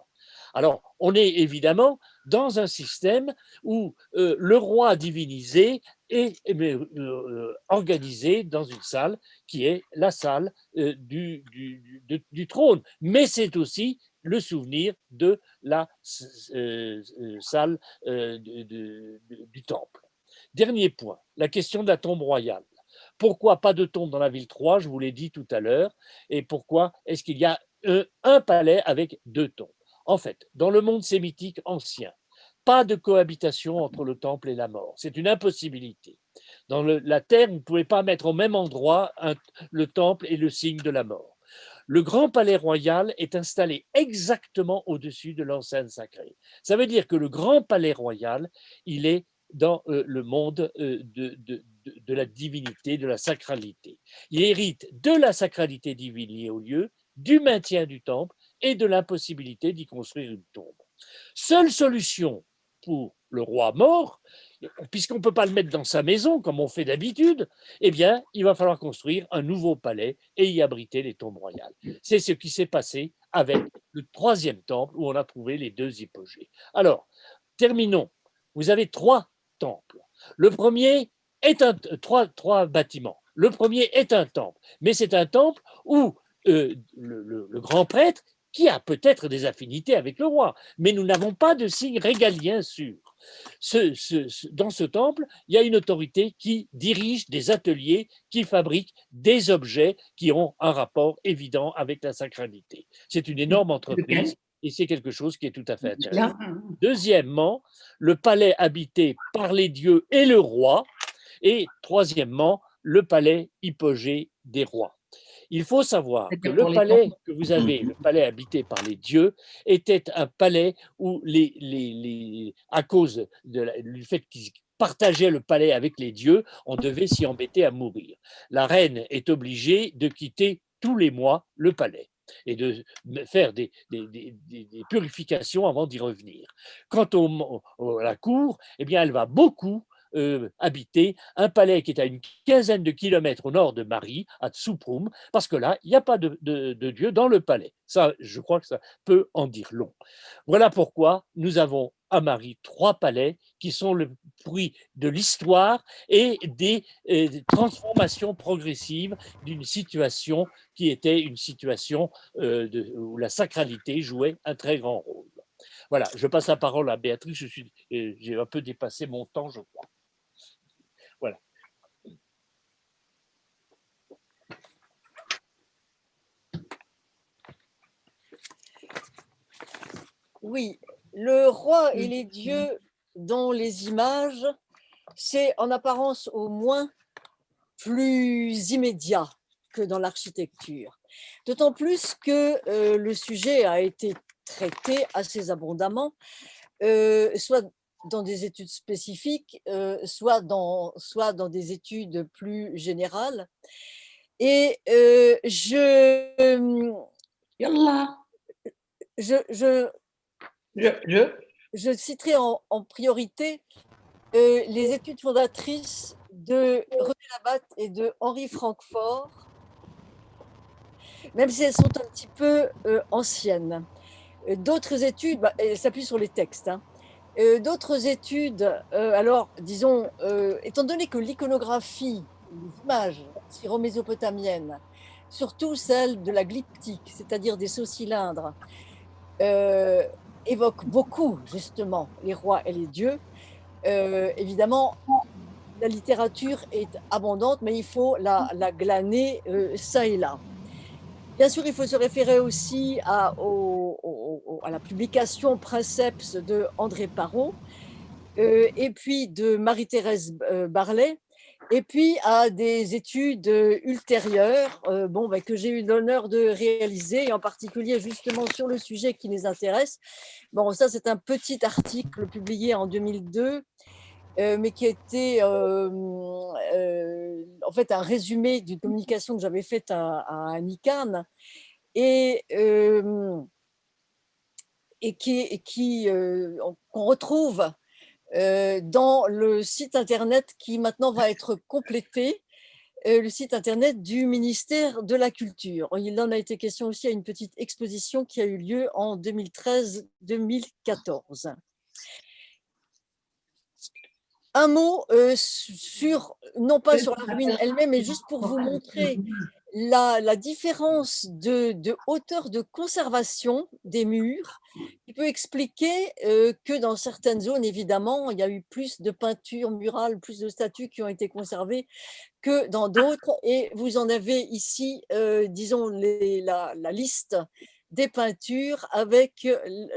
Alors, on est évidemment dans un système où le roi divinisé est organisé dans une salle qui est la salle du trône. Mais c'est aussi le souvenir de la salle du temple. Dernier point, la question de la tombe royale. Pourquoi pas de tombe dans la ville 3, je vous l'ai dit tout à l'heure, et pourquoi est-ce qu'il y a un palais avec 2 tombes? En fait, dans le monde sémitique ancien, pas de cohabitation entre le temple et la mort. C'est une impossibilité. Dans la terre, vous ne pouvez pas mettre au même endroit le temple et le signe de la mort. Le grand palais royal est installé exactement au-dessus de l'enceinte sacrée. Ça veut dire que le grand palais royal, il est dans le monde de la divinité, de la sacralité. Il hérite de la sacralité divine liée au lieu, du maintien du temple et de l'impossibilité d'y construire une tombe. Seule solution pour le roi mort, puisqu'on ne peut pas le mettre dans sa maison comme on fait d'habitude, eh bien, il va falloir construire un nouveau palais et y abriter les tombes royales. C'est ce qui s'est passé avec le 3e temple où on a trouvé les 2 hypogées. Alors, terminons. Vous avez 3 temples. Le premier est trois bâtiments. Le premier est un temple, mais c'est un temple où le grand prêtre, qui a peut-être des affinités avec le roi, mais nous n'avons pas de signe régalien sûr. Dans ce temple, il y a une autorité qui dirige des ateliers, qui fabrique des objets qui ont un rapport évident avec la sacralité. C'est une énorme entreprise et c'est quelque chose qui est tout à fait intéressant. Deuxièmement, le palais habité par les dieux et le roi. Et troisièmement, le palais hypogée des rois. Il faut savoir que le palais que vous avez, le palais habité par les dieux, était un palais où, à cause du fait qu'ils partageaient le palais avec les dieux, on devait s'y embêter à mourir. La reine est obligée de quitter tous les mois le palais et de faire des purifications avant d'y revenir. Quant à la cour, eh bien, elle va beaucoup habiter un palais qui est à une quinzaine de kilomètres au nord de Mari, à Tsuprum, parce que là, il n'y a pas de dieu dans le palais. Ça, je crois que ça peut en dire long. Voilà pourquoi nous avons à Mari 3 palais qui sont le fruit de l'histoire et des transformations progressives d'une situation qui était une situation où la sacralité jouait un très grand rôle. Voilà, je passe la parole à Béatrice, j'ai un peu dépassé mon temps, je crois. Voilà. Oui, le roi et les dieux dans les images, c'est en apparence au moins plus immédiat que dans l'architecture. D'autant plus que le sujet a été traité assez abondamment, soit dans des études spécifiques, soit dans des études plus générales. Et Yallah. je Je. je citerai en priorité les études fondatrices de René Labatte et de Henri Francfort, même si elles sont un petit peu anciennes. D'autres études, elles s'appuient sur les textes, hein. D'autres études, alors disons, étant donné que l'iconographie, les images syro-mésopotamiennes, surtout celle de la glyptique, c'est-à-dire des sceaux cylindres, évoquent beaucoup justement les rois et les dieux. Évidemment, la littérature est abondante, mais il faut la glaner ça et là. Bien sûr, il faut se référer aussi à la publication Princeps de André Parot, et puis de Marie-Thérèse Barlet, et puis à des études ultérieures que j'ai eu l'honneur de réaliser, et en particulier justement sur le sujet qui les intéresse. Bon, ça c'est un petit article publié en 2002, mais qui était en fait un résumé d'une communication que j'avais faite à Nican, et qu'on retrouve dans le site internet qui maintenant va être complété, le site internet du ministère de la Culture. Il en a été question aussi à une petite exposition qui a eu lieu en 2013-2014. Un mot non pas sur la ruine elle-même, mais juste pour vous montrer la différence de hauteur de conservation des murs, qui peut expliquer que dans certaines zones, évidemment, il y a eu plus de peintures murales, plus de statues qui ont été conservées que dans d'autres. Et vous en avez ici, disons, la liste des peintures avec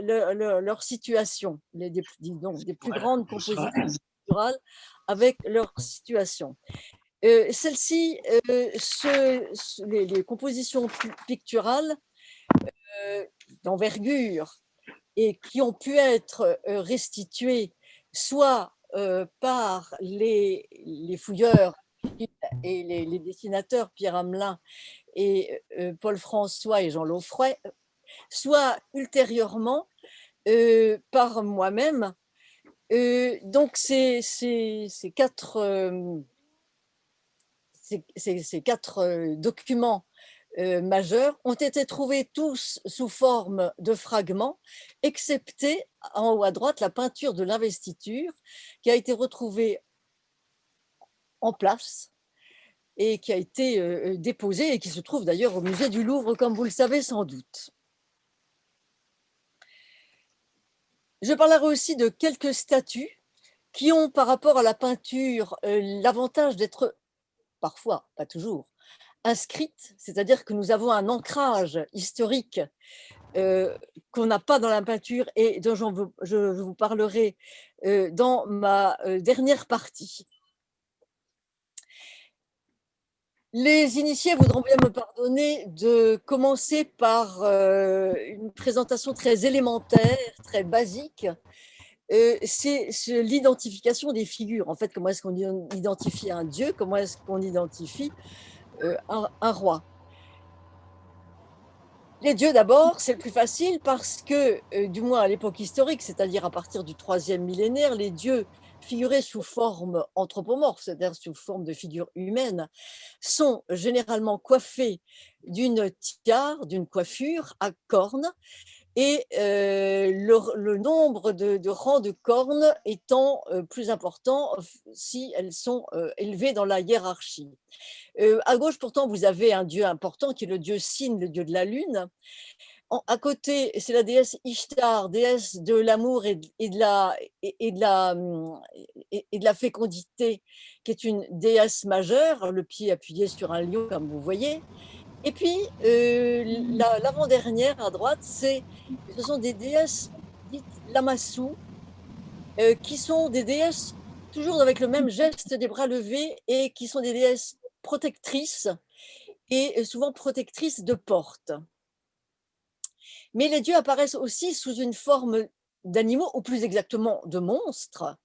leur situation, des plus grandes compositions picturales avec leur situation. Celles-ci, les compositions picturales d'envergure et qui ont pu être restituées soit par les fouilleurs et les dessinateurs Pierre Hamelin et Paul François et Jean Laufray, soit ultérieurement par moi-même. Donc ces quatre documents majeurs ont été trouvés tous sous forme de fragments, excepté en haut à droite la peinture de l'investiture qui a été retrouvée en place et qui a été déposée et qui se trouve d'ailleurs au musée du Louvre, comme vous le savez sans doute. Je parlerai aussi de quelques statues qui ont, par rapport à la peinture, l'avantage d'être parfois, pas toujours, inscrites, c'est-à-dire que nous avons un ancrage historique qu'on n'a pas dans la peinture et dont je vous parlerai dans ma dernière partie. Les initiés voudront bien me pardonner de commencer par une présentation très élémentaire, très basique. C'est l'identification des figures. En fait, comment est-ce qu'on identifie un dieu? Comment est-ce qu'on identifie un roi? Les dieux, d'abord, c'est le plus facile parce que, du moins à l'époque historique, c'est-à-dire à partir du 3e millénaire, les dieux figurés sous forme anthropomorphe, c'est-à-dire sous forme de figures humaines, sont généralement coiffés d'une tiare, d'une coiffure à cornes, et le nombre de rangs de cornes étant plus important si elles sont élevées dans la hiérarchie. À gauche, pourtant, vous avez un dieu important qui est le dieu Sin, le dieu de la lune. À côté, c'est la déesse Ishtar, déesse de l'amour et de la fécondité, qui est une déesse majeure, le pied appuyé sur un lion, comme vous voyez. Et puis, l'avant-dernière à droite, ce sont des déesses dites Lamassu, qui sont des déesses toujours avec le même geste des bras levés et qui sont des déesses protectrices et souvent protectrices de portes. Mais les dieux apparaissent aussi sous une forme d'animaux, ou plus exactement de monstres,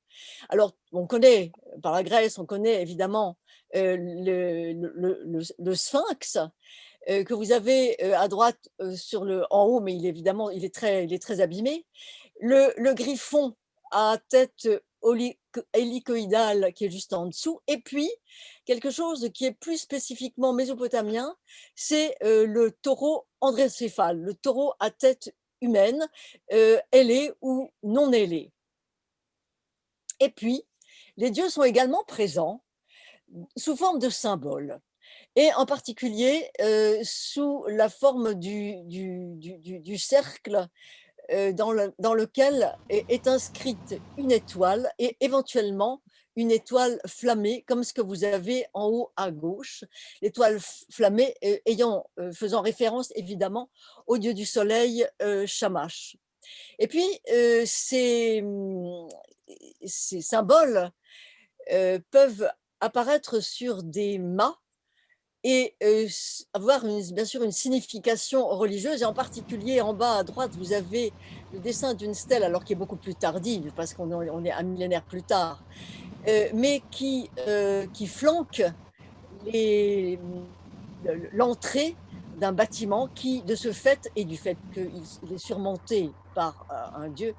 Alors, on connaît, par la Grèce, on connaît évidemment le sphinx que vous avez à droite en haut, mais évidemment, il est très abîmé. Le griffon à tête hélicoïdale qui est juste en dessous. Et puis, quelque chose qui est plus spécifiquement mésopotamien, c'est le taureau androcéphale, le taureau à tête humaine, ailée ou non ailée. Et puis, les dieux sont également présents sous forme de symboles, et en particulier sous la forme du cercle dans lequel est inscrite une étoile et éventuellement une étoile flammée, comme ce que vous avez en haut à gauche, l'étoile flammée faisant référence évidemment au dieu du soleil Shamash. Et puis, ces symboles peuvent apparaître sur des mâts et avoir bien sûr une signification religieuse, et en particulier en bas à droite, vous avez le dessin d'une stèle, alors qui est beaucoup plus tardive, parce qu'on est un millénaire plus tard, mais qui flanque l'entrée d'un bâtiment qui, de ce fait, et du fait qu'il est surmonté par un dieu,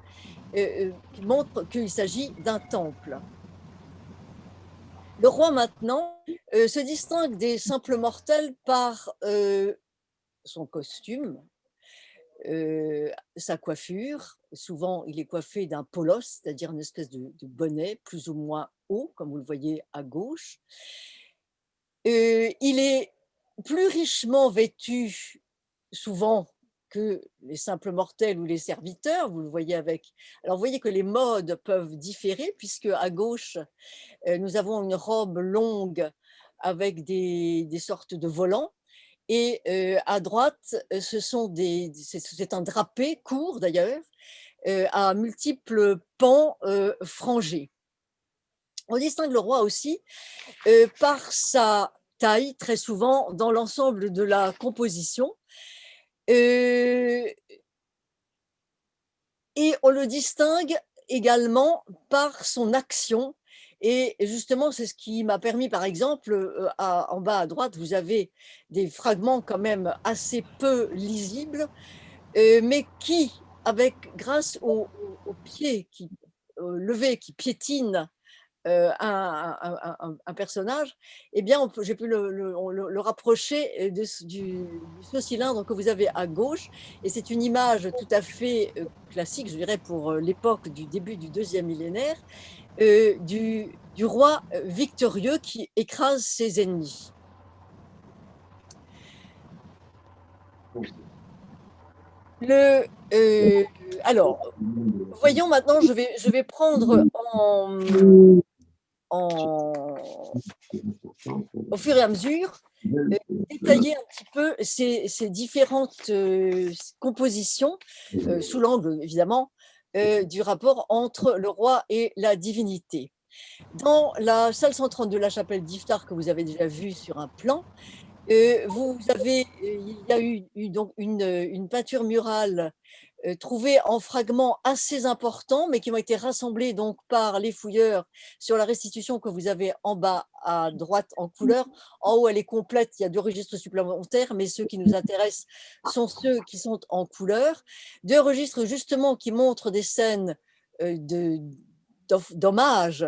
montre qu'il s'agit d'un temple. Le roi, maintenant, se distingue des simples mortels par son costume, sa coiffure. Souvent, il est coiffé d'un polos, c'est-à-dire une espèce de bonnet plus ou moins haut, comme vous le voyez à gauche. Il est plus richement vêtu, souvent, que les simples mortels ou les serviteurs, vous le voyez avec… Alors, vous voyez que les modes peuvent différer, puisque à gauche, nous avons une robe longue avec des sortes de volants, et à droite, c'est un drapé court d'ailleurs, à multiples pans frangés. On distingue le roi aussi par sa taille, très souvent dans l'ensemble de la composition, et on le distingue également par son action. Et justement, c'est ce qui m'a permis, par exemple, en bas à droite, vous avez des fragments quand même assez peu lisibles, mais qui, grâce aux pieds levés qui piétinent un personnage, eh bien, j'ai pu le rapprocher du faux cylindre que vous avez à gauche. Et c'est une image tout à fait classique, je dirais, pour l'époque du début du deuxième millénaire, du roi victorieux qui écrase ses ennemis. Alors, voyons maintenant, je vais prendre au fur et à mesure, détailler un petit peu ces différentes compositions, sous l'angle évidemment du rapport entre le roi et la divinité. Dans la salle centrale de la chapelle d'Iftar, que vous avez déjà vue sur un plan, il y a eu donc une peinture murale trouvés en fragments assez importants, mais qui ont été rassemblés donc par les fouilleurs sur la restitution que vous avez en bas à droite en couleur. En haut, elle est complète, il y a 2 registres supplémentaires, mais ceux qui nous intéressent sont ceux qui sont en couleur. 2 registres justement qui montrent des scènes d'hommage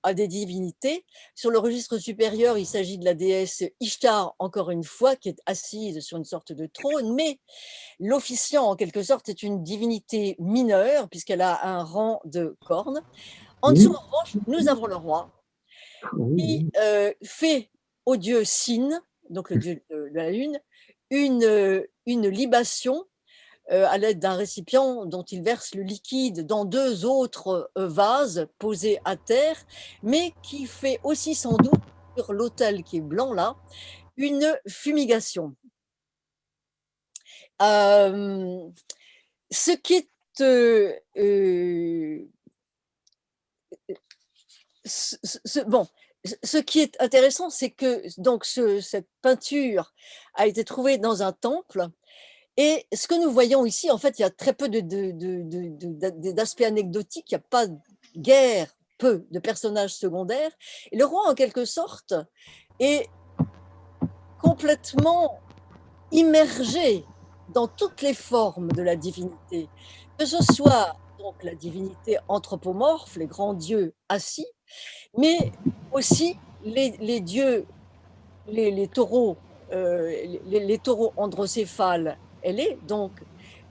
à des divinités. Sur le registre supérieur, il s'agit de la déesse Ishtar, encore une fois, qui est assise sur une sorte de trône, mais l'officiant, en quelque sorte, est une divinité mineure, puisqu'elle a un rang de cornes. En dessous, en revanche, nous avons le roi, qui fait au dieu Sin, donc le dieu de la lune, une libation à l'aide d'un récipient dont il verse le liquide dans 2 autres vases posés à terre, mais qui fait aussi sans doute sur l'autel qui est blanc là, une fumigation. Ce qui est ce qui est intéressant, c'est que donc cette peinture a été trouvée dans un temple. Et ce que nous voyons ici, en fait, il y a très peu d'aspects anecdotiques, il n'y a pas guère peu de personnages secondaires. Et le roi, en quelque sorte, est complètement immergé dans toutes les formes de la divinité, que ce soit donc la divinité anthropomorphe, les grands dieux assis, mais aussi les dieux, les taureaux, les taureaux androcéphales, donc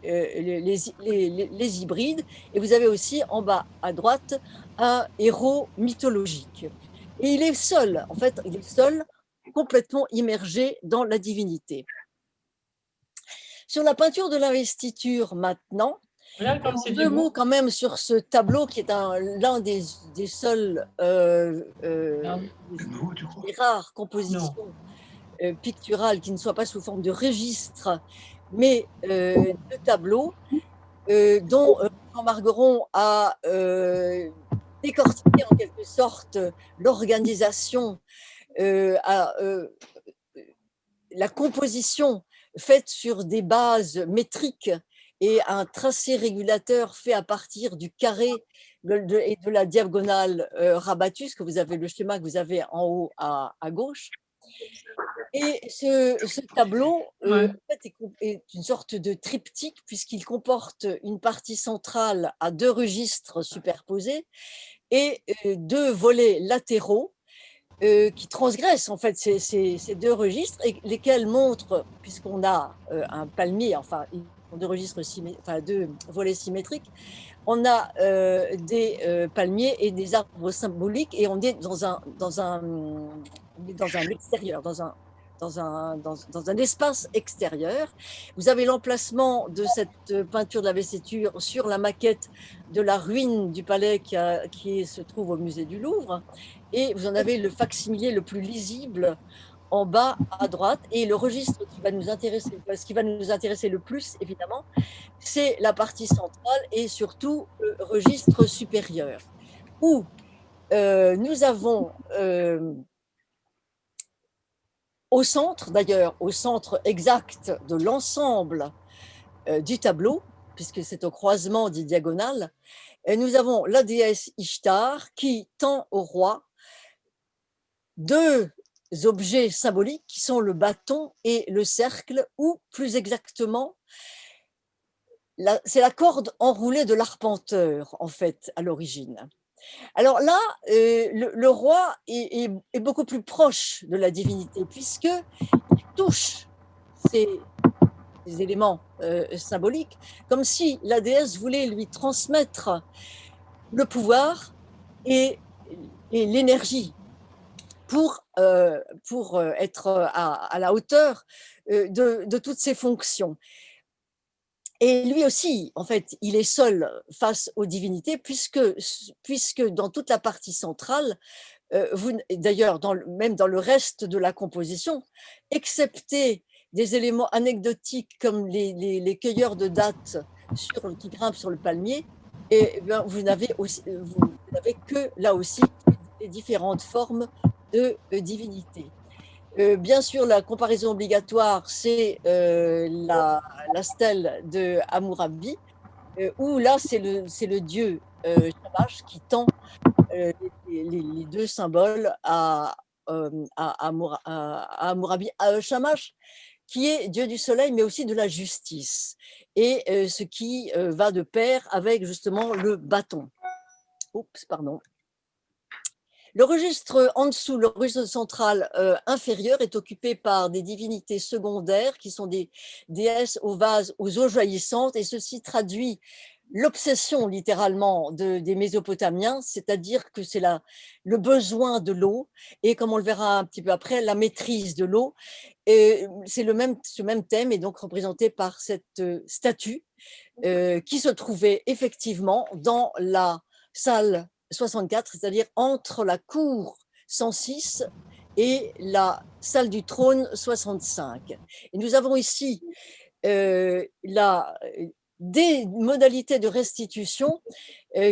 les hybrides. Et vous avez aussi en bas à droite un héros mythologique. Et il est seul, en fait, il est seul, complètement immergé dans la divinité. Sur la peinture de l'investiture maintenant, Regarde comme c'est deux beau. mots quand même sur ce tableau qui est l'un des seuls, Non. des rares compositions picturales qui ne soient pas sous forme de registre, mais de tableaux dont Jean Margueron a décortiqué en quelque sorte l'organisation, la composition faite sur des bases métriques et un tracé régulateur fait à partir du carré et de la diagonale rabattue, que vous avez le schéma que vous avez en haut à gauche. Et ce tableau Ouais. en fait, est une sorte de triptyque puisqu'il comporte une partie centrale à 2 registres superposés et 2 volets latéraux qui transgressent en fait ces 2 registres et lesquels montrent, puisqu'on a un palmier, enfin 2 registres, enfin 2 volets symétriques, on a des palmiers et des arbres symboliques et on est dans un extérieur, dans un espace extérieur. Vous avez l'emplacement de cette peinture de la vestiture sur la maquette de la ruine du palais qui se trouve au musée du Louvre. Et vous en avez le facsimilé le plus lisible en bas à droite. Et le registre qui va nous intéresser, ce qui va nous intéresser le plus, évidemment, c'est la partie centrale et surtout le registre supérieur, où nous avons au centre, d'ailleurs, au centre exact de l'ensemble du tableau, puisque c'est au croisement des diagonales, nous avons la déesse Ishtar qui tend au roi 2 objets symboliques qui sont le bâton et le cercle, ou plus exactement, c'est la corde enroulée de l'arpenteur, en fait, à l'origine. Alors là, le roi est beaucoup plus proche de la divinité, puisqu'il touche ces éléments symboliques, comme si la déesse voulait lui transmettre le pouvoir et l'énergie pour être à la hauteur de toutes ses fonctions. Et lui aussi, en fait, il est seul face aux divinités, puisque dans toute la partie centrale, d'ailleurs, même dans le reste de la composition, excepté des éléments anecdotiques comme les cueilleurs de dattes qui grimpent sur le palmier, et bien, vous n'avez que là aussi les différentes formes de divinité. Bien sûr, la comparaison obligatoire, c'est la stèle de Hammurabi, où là, c'est le dieu Shamash qui tend les 2 symboles à Hammurabi, à Shamash, qui est dieu du soleil, mais aussi de la justice, et ce qui va de pair avec justement le bâton. Oups, pardon. Le registre en dessous, le registre central inférieur, est occupé par des divinités secondaires qui sont des déesses aux vases aux eaux jaillissantes, et ceci traduit l'obsession littéralement des Mésopotamiens, c'est-à-dire que c'est le besoin de l'eau et, comme on le verra un petit peu après, la maîtrise de l'eau. Et c'est ce même thème est donc représenté par cette statue qui se trouvait effectivement dans la salle 64, c'est-à-dire entre la cour 106 et la salle du trône 65. Et nous avons ici des modalités de restitution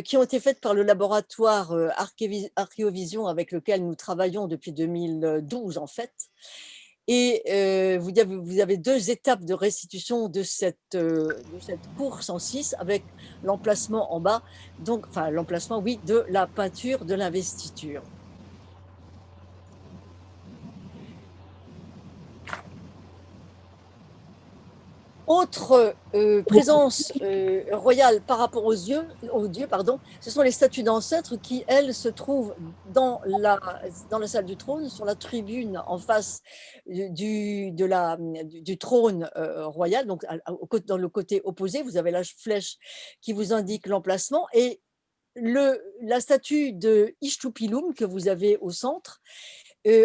qui ont été faites par le laboratoire Archéovision avec lequel nous travaillons depuis 2012 en fait. Et vous avez 2 étapes de restitution de cette course en 6 avec l'emplacement en bas, donc, enfin l'emplacement, oui, de la peinture de l'investiture. Autre présence royale par rapport aux dieux, pardon, ce sont les statues d'ancêtres qui, elles, se trouvent dans la salle du trône, sur la tribune en face du trône royal. Donc, dans le côté opposé, vous avez la flèche qui vous indique l'emplacement. Et la statue de Ishtupilum que vous avez au centre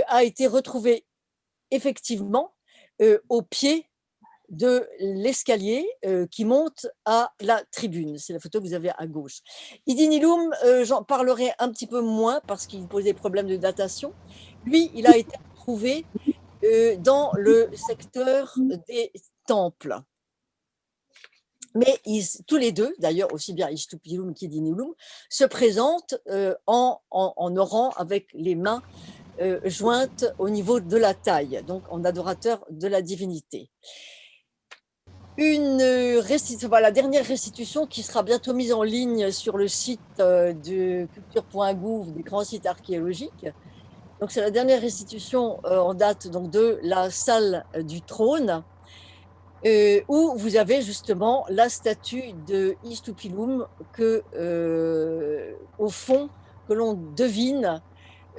a été retrouvée effectivement au pied de l'escalier qui monte à la tribune. C'est la photo que vous avez à gauche. Idinilum, j'en parlerai un petit peu moins parce qu'il pose des problèmes de datation. Lui, il a été trouvé dans le secteur des temples. Mais tous les deux, d'ailleurs aussi bien Ishtupilum qu'Idinilum, se présentent en orant avec les mains jointes au niveau de la taille, donc en adorateur de la divinité. La dernière restitution qui sera bientôt mise en ligne sur le site de culture.gouv, des grands sites archéologiques. Donc c'est la dernière restitution en date donc, de la salle du trône, où vous avez justement la statue de Ishtupilum au fond, que l'on devine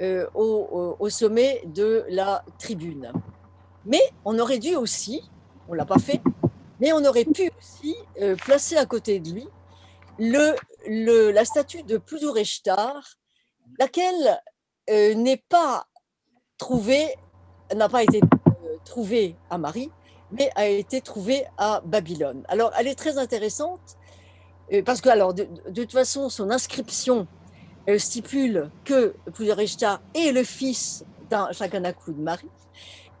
au sommet de la tribune. Mais on aurait dû aussi, on ne l'a pas fait, mais on aurait pu aussi placer à côté de lui la statue de Pudureshtar, laquelle n'a pas été trouvée à Marie, mais a été trouvée à Babylone. Alors, elle est très intéressante parce que, alors, de toute façon, son inscription stipule que Pudureshtar est le fils d'un Shakanaku de Marie.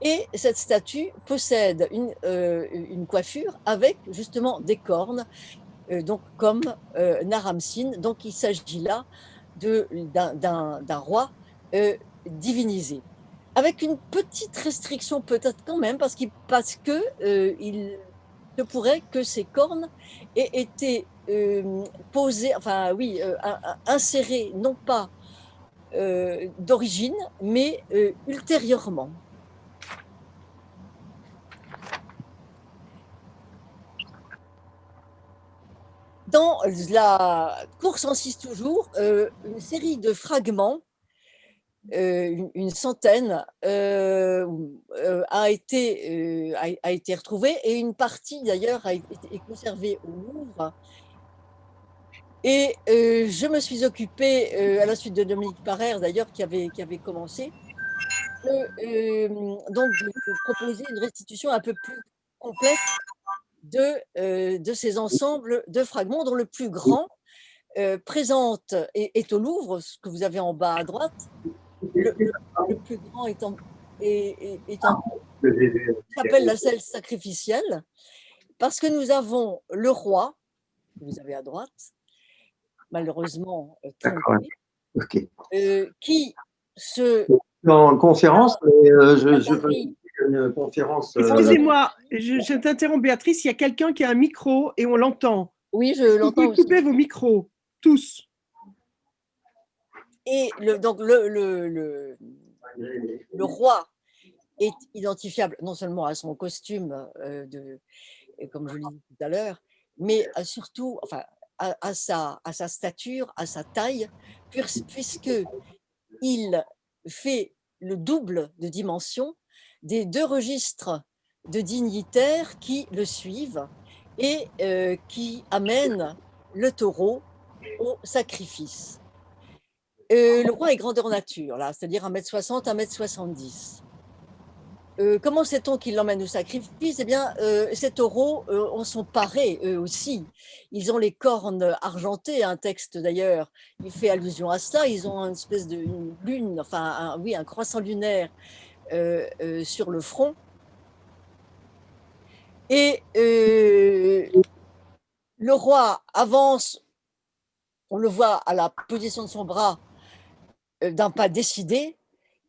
Et cette statue possède une coiffure avec justement des cornes, donc comme Naram-Sin. Donc il s'agit là d'un roi divinisé. Avec une petite restriction peut-être quand même, parce qu'il se pourrait que ces cornes aient été insérées non pas d'origine, mais ultérieurement. Dans la course en 6 toujours, une série de fragments, une centaine, a été retrouvée, et une partie d'ailleurs est conservée au Louvre. Et je me suis occupée, à la suite de Dominique Parère d'ailleurs, qui avait commencé, donc de proposer une restitution un peu plus complète de ces ensembles de fragments, dont le plus grand est au Louvre, ce que vous avez en bas à droite. Le plus grand s'appelle la salle sacrificielle, parce que nous avons le roi, que vous avez à droite, malheureusement trompé, qui se... En conférence, je veux une conférence. Excusez-moi, je t'interromps, Béatrice, il y a quelqu'un qui a un micro et on l'entend. Oui, je l'entends aussi. Vous pouvez couper vos micros, tous. Et donc le roi est identifiable non seulement à son costume, comme je l'ai dit tout à l'heure, mais surtout à sa stature, à sa taille, puisqu'il fait le double de dimension des 2 registres de dignitaires qui le suivent et qui amènent le taureau au sacrifice. Le roi est grandeur nature, là, c'est-à-dire 1m60, 1m70. Comment sait-on qu'il l'emmène au sacrifice? Eh bien, ces taureaux en sont parés, eux aussi. Ils ont les cornes argentées, un texte d'ailleurs, il fait allusion à ça. Ils ont une espèce de lune, un croissant lunaire sur le front. Et le roi avance, on le voit à la position de son bras, d'un pas décidé,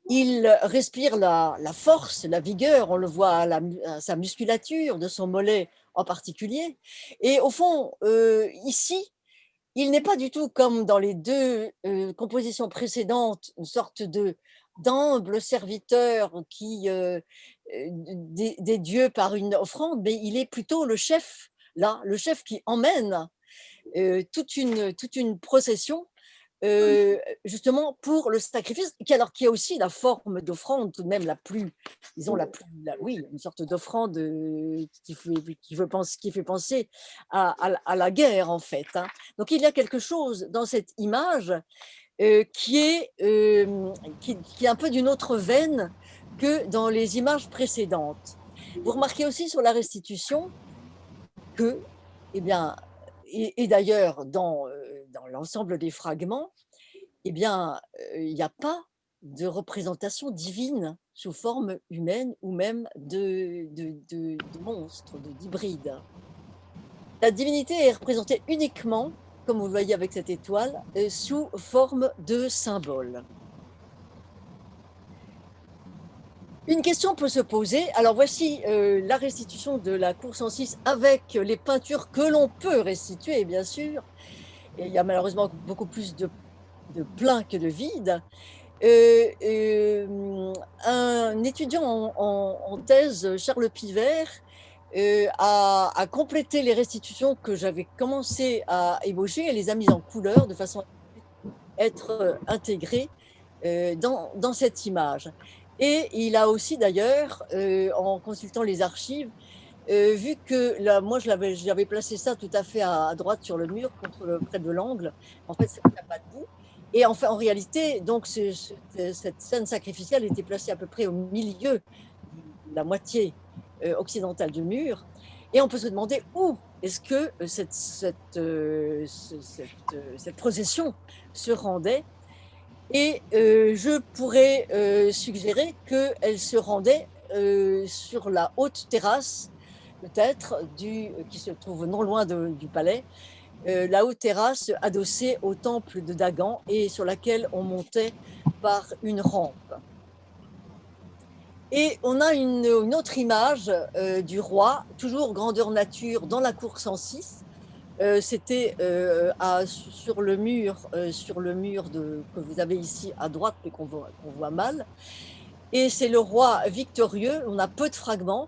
il respire la force, la vigueur, on le voit à sa musculature, de son mollet en particulier. Et au fond, ici, il n'est pas du tout comme dans les deux compositions précédentes, une sorte d'humble serviteur des dieux par une offrande, mais il est plutôt le chef, là, le chef qui emmène toute une procession justement pour le sacrifice, qui a aussi la forme d'offrande tout de même la plus, disons oui, une sorte d'offrande qui fait penser à la guerre en fait. Hein. Donc il y a quelque chose dans cette image qui est un peu d'une autre veine que dans les images précédentes. Vous remarquez aussi sur la restitution que, eh bien, et d'ailleurs dans l'ensemble des fragments, eh bien, il n'y a pas de représentation divine sous forme humaine ou même de monstre, d'hybride. La divinité est représentée uniquement, comme vous le voyez avec cette étoile, sous forme de symbole. Une question peut se poser. Alors voici la restitution de la cour 106 avec les peintures que l'on peut restituer, bien sûr. Et il y a malheureusement beaucoup plus de plein que de vide. Un étudiant en thèse, Charles Pivert, a complété les restitutions que j'avais commencé à ébaucher et les a mises en couleur de façon à être intégrées dans cette image. Et il a aussi d'ailleurs, en consultant les archives, vu que moi j'avais placé ça tout à fait à droite sur le mur, près de l'angle, en fait ça n'a pas de bout. Et enfin, en réalité, donc cette scène sacrificielle était placée à peu près au milieu de la moitié occidentale du mur. Et on peut se demander où est-ce que cette procession se rendait. Et je pourrais suggérer qu'elle se rendait sur la haute terrasse, peut-être, qui se trouve non loin du palais, la haute terrasse adossée au temple de Dagan et sur laquelle on montait par une rampe. Et on a une autre image du roi, toujours grandeur nature, dans la cour 106. C'était sur le mur que vous avez ici à droite, mais qu'on voit mal. Et c'est le roi victorieux, on a peu de fragments,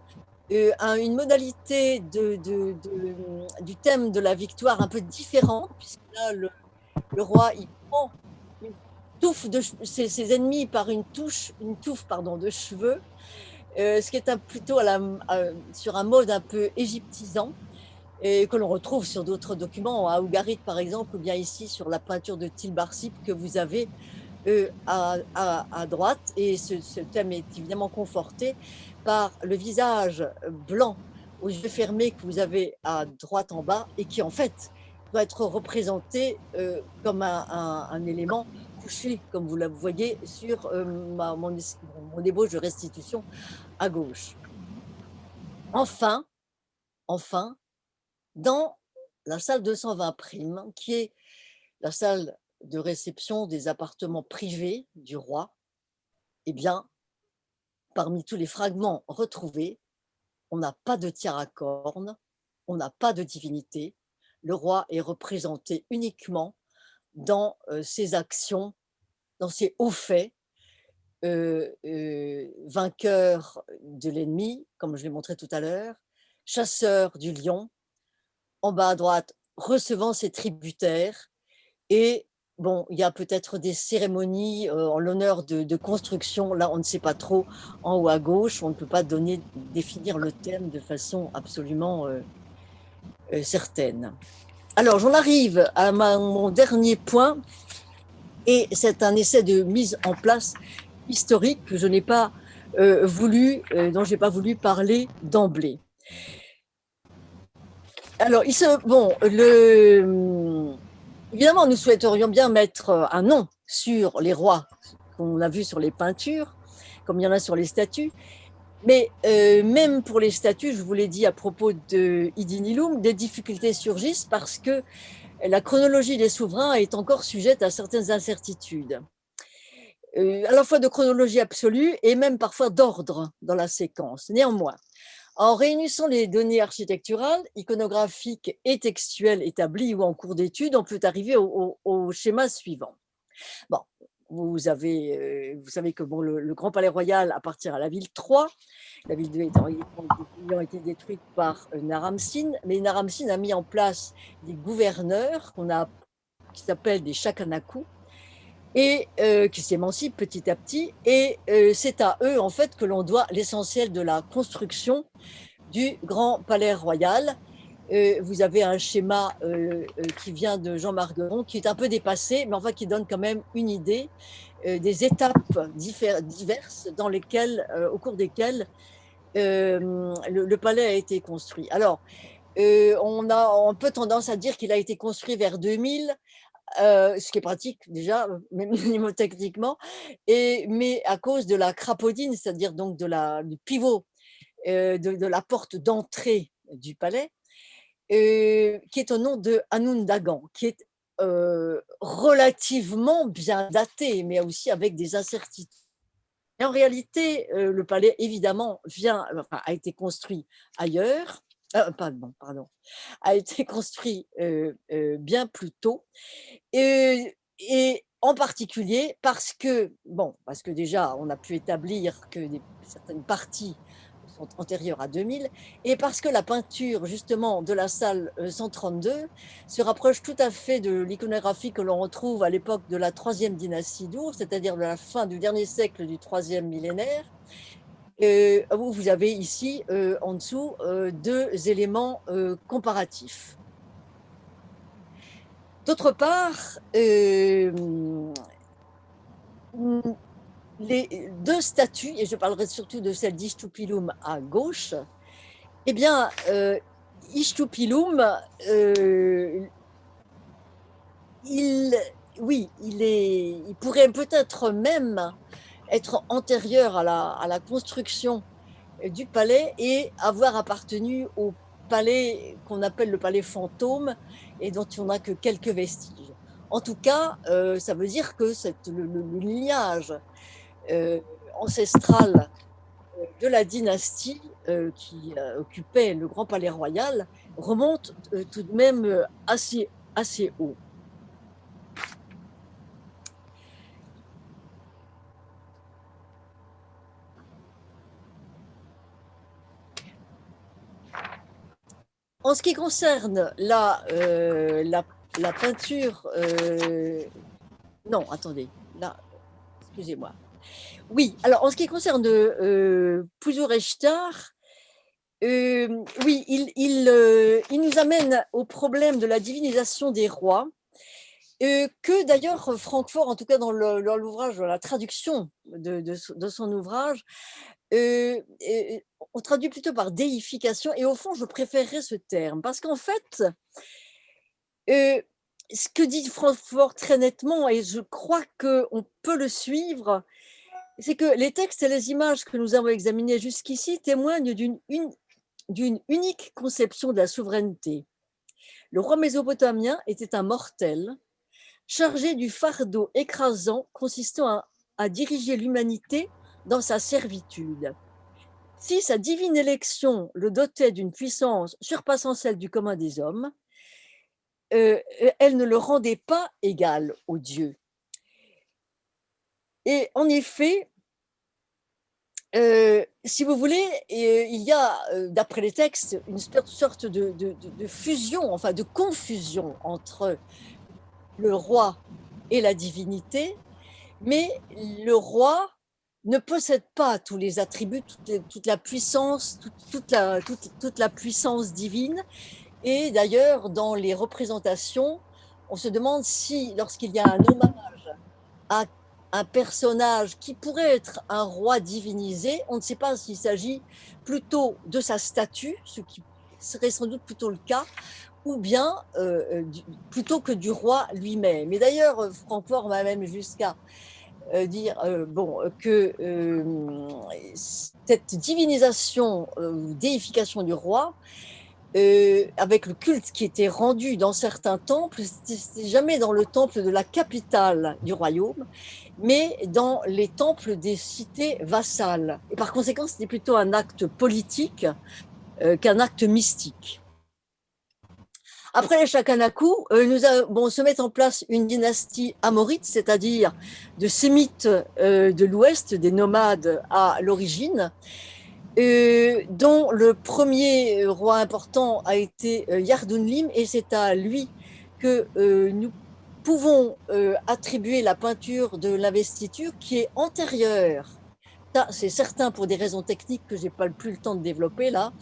une modalité du thème de la victoire un peu différente, puisque là, le roi, il prend une touffe de ses ennemis par une touffe de cheveux, ce qui est plutôt sur un mode un peu égyptisant, et que l'on retrouve sur d'autres documents, à Ougarit par exemple, ou bien ici sur la peinture de Tilbarsip que vous avez à droite. Et ce thème est évidemment conforté par le visage blanc aux yeux fermés que vous avez à droite en bas et qui en fait doit être représenté comme un élément couché, comme vous le voyez sur mon ébauche de restitution à gauche. Enfin, dans la salle 220 prime, qui est la salle de réception des appartements privés du roi, eh bien, parmi tous les fragments retrouvés, on n'a pas de tiare à cornes, on n'a pas de divinité. Le roi est représenté uniquement dans ses actions, dans ses hauts faits, vainqueur de l'ennemi, comme je l'ai montré tout à l'heure, chasseur du lion, en bas à droite, recevant ses tributaires. Et bon, il y a peut-être des cérémonies en l'honneur de construction. Là, on ne sait pas trop. En haut à gauche, on ne peut pas définir le thème de façon absolument certaine. Alors, j'en arrive à mon dernier point. Et c'est un essai de mise en place historique que je n'ai pas dont je n'ai pas voulu parler d'emblée. Alors, évidemment, nous souhaiterions bien mettre un nom sur les rois qu'on a vus sur les peintures, comme il y en a sur les statues. Mais même pour les statues, je vous l'ai dit à propos de Idinilum, des difficultés surgissent parce que la chronologie des souverains est encore sujette à certaines incertitudes. à la fois de chronologie absolue et même parfois d'ordre dans la séquence. Néanmoins, en réunissant les données architecturales, iconographiques et textuelles établies ou en cours d'étude, on peut arriver au schéma suivant. Bon, vous savez que bon, le Grand Palais Royal appartient à la ville 3, la ville 2 ayant été détruite par Naram-Sin, mais Naram-Sin a mis en place des gouverneurs qui s'appellent des Shakanaku, et qui s'émancipent petit à petit, et c'est à eux en fait que l'on doit l'essentiel de la construction du Grand Palais Royal. Vous avez un schéma qui vient de Jean Margueron, qui est un peu dépassé, mais enfin qui donne quand même une idée des étapes diverses dans lesquelles, au cours desquelles le palais a été construit. Alors, on a un peu tendance à dire qu'il a été construit vers 2000, ce qui est pratique déjà, même mnémotechniquement, mais à cause de la crapaudine, c'est-à-dire donc du pivot de la porte d'entrée du palais, qui est au nom de Anundagan, qui est relativement bien daté, mais aussi avec des incertitudes. Et en réalité, le palais, évidemment, a été construit ailleurs, pardon, a été construit bien plus tôt, et en particulier parce que déjà, on a pu établir que certaines parties sont antérieures à 2000, et parce que la peinture, justement, de la salle 132 se rapproche tout à fait de l'iconographie que l'on retrouve à l'époque de la troisième dynastie d'Ur, c'est-à-dire de la fin du dernier siècle du troisième millénaire. Vous avez ici, en dessous, deux éléments comparatifs. D'autre part, les deux statues, et je parlerai surtout de celle d'Ishtupilum à gauche, eh bien, Ishtupilum, il pourrait peut-être même être antérieur à la construction du palais et avoir appartenu au palais qu'on appelle le palais fantôme et dont on n'a que quelques vestiges. En tout cas, ça veut dire que le lignage ancestral de la dynastie qui occupait le Grand Palais Royal remonte tout de même assez haut. En ce qui concerne la peinture, non, attendez, là, excusez-moi. Oui, alors en ce qui concerne Puzo-Rechtar, oui, il nous amène au problème de la divinisation des rois, que d'ailleurs Francfort, en tout cas dans l'ouvrage, dans la traduction de son ouvrage, on traduit plutôt par déification, et au fond, je préférerais ce terme, parce qu'en fait, ce que dit Francfort très nettement, et je crois qu'on peut le suivre, c'est que les textes et les images que nous avons examinés jusqu'ici témoignent d'une unique conception de la souveraineté. Le roi mésopotamien était un mortel, chargé du fardeau écrasant consistant à diriger l'humanité dans sa servitude. Si sa divine élection le dotait d'une puissance surpassant celle du commun des hommes, elle ne le rendait pas égal aux dieux. Et en effet, si vous voulez, il y a, d'après les textes, une sorte de fusion, enfin de confusion entre le roi et la divinité, mais le roi ne possède pas tous les attributs, toute la puissance, toute la puissance divine. Et d'ailleurs, dans les représentations, on se demande si, lorsqu'il y a un hommage à un personnage qui pourrait être un roi divinisé, on ne sait pas s'il s'agit plutôt de sa statue, ce qui serait sans doute plutôt le cas, ou bien plutôt que du roi lui-même. Et d'ailleurs, Francfort va même jusqu'à dire que cette divinisation ou déification du roi avec le culte qui était rendu dans certains temples, c'était jamais dans le temple de la capitale du royaume, mais dans les temples des cités vassales. Et par conséquent, c'était plutôt un acte politique qu'un acte mystique. Après les Shakanaku, se met en place une dynastie amorite, c'est-à-dire de sémites de l'Ouest, des nomades à l'origine, dont le premier roi important a été Yardunlim, et c'est à lui que nous pouvons attribuer la peinture de l'investiture qui est antérieure. Ça, c'est certain pour des raisons techniques que je n'ai pas plus le temps de développer là.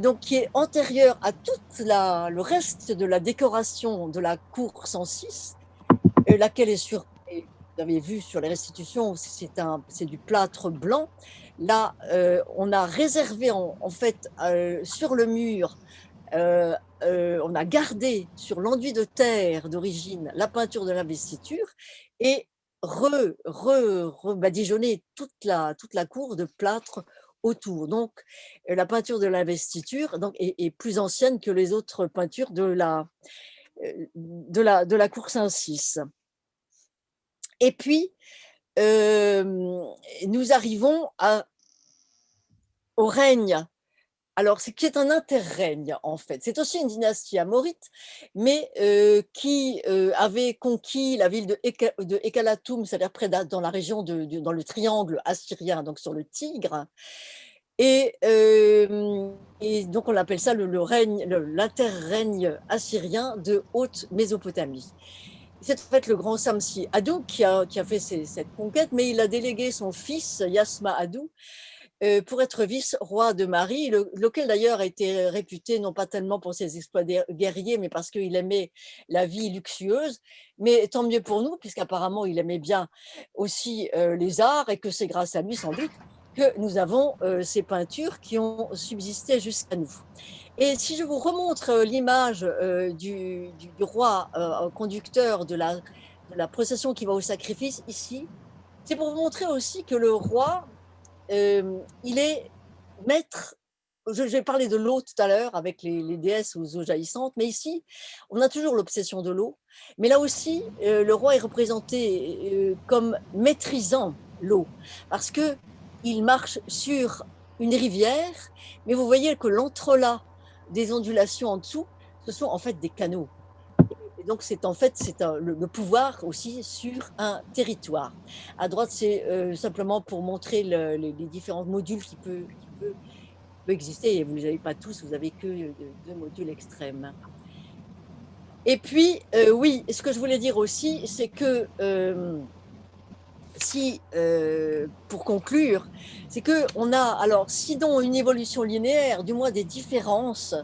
Donc qui est antérieure à tout le reste de la décoration de la cour 106, laquelle est sur, vous avez vu sur les restitutions, c'est du plâtre blanc. Là, on a réservé en fait sur le mur, on a gardé sur l'enduit de terre d'origine la peinture de l'investiture et rebadigeonné toute la cour de plâtre autour. Donc, la peinture de l'investiture est plus ancienne que les autres peintures de la cour Saint-Cis. Et puis, nous arrivons au règne. Alors, c'est qui est un interrègne, en fait. C'est aussi une dynastie amorite, mais qui avait conquis la ville de Ekalatum, c'est-à-dire dans la région, dans le triangle assyrien, donc sur le Tigre. Et donc, on appelle ça l'interrègne assyrien de Haute-Mésopotamie. C'est en fait le grand Samsi Adou qui a fait cette conquête, mais il a délégué son fils, Yasma Adou, pour être vice-roi de Mari, lequel d'ailleurs a été réputé non pas tellement pour ses exploits guerriers, mais parce qu'il aimait la vie luxueuse. Mais tant mieux pour nous, puisqu'apparemment il aimait bien aussi les arts, et que c'est grâce à lui sans doute que nous avons ces peintures qui ont subsisté jusqu'à nous. Et si je vous remontre l'image du roi conducteur de la procession qui va au sacrifice ici, c'est pour vous montrer aussi que le roi, il est maître. J'ai parlé de l'eau tout à l'heure avec les déesses aux eaux jaillissantes, mais ici, on a toujours l'obsession de l'eau. Mais là aussi, le roi est représenté comme maîtrisant l'eau, parce qu'il marche sur une rivière, mais vous voyez que l'entrelac des ondulations en dessous, ce sont en fait des canaux. Et donc, c'est le pouvoir aussi sur un territoire. À droite, c'est simplement pour montrer les différents modules qui peuvent exister. Et vous ne les avez pas tous, vous n'avez que deux modules extrêmes. Et puis, oui, ce que je voulais dire aussi, c'est que pour conclure, c'est qu'on a, alors, sinon une évolution linéaire, du moins des différences,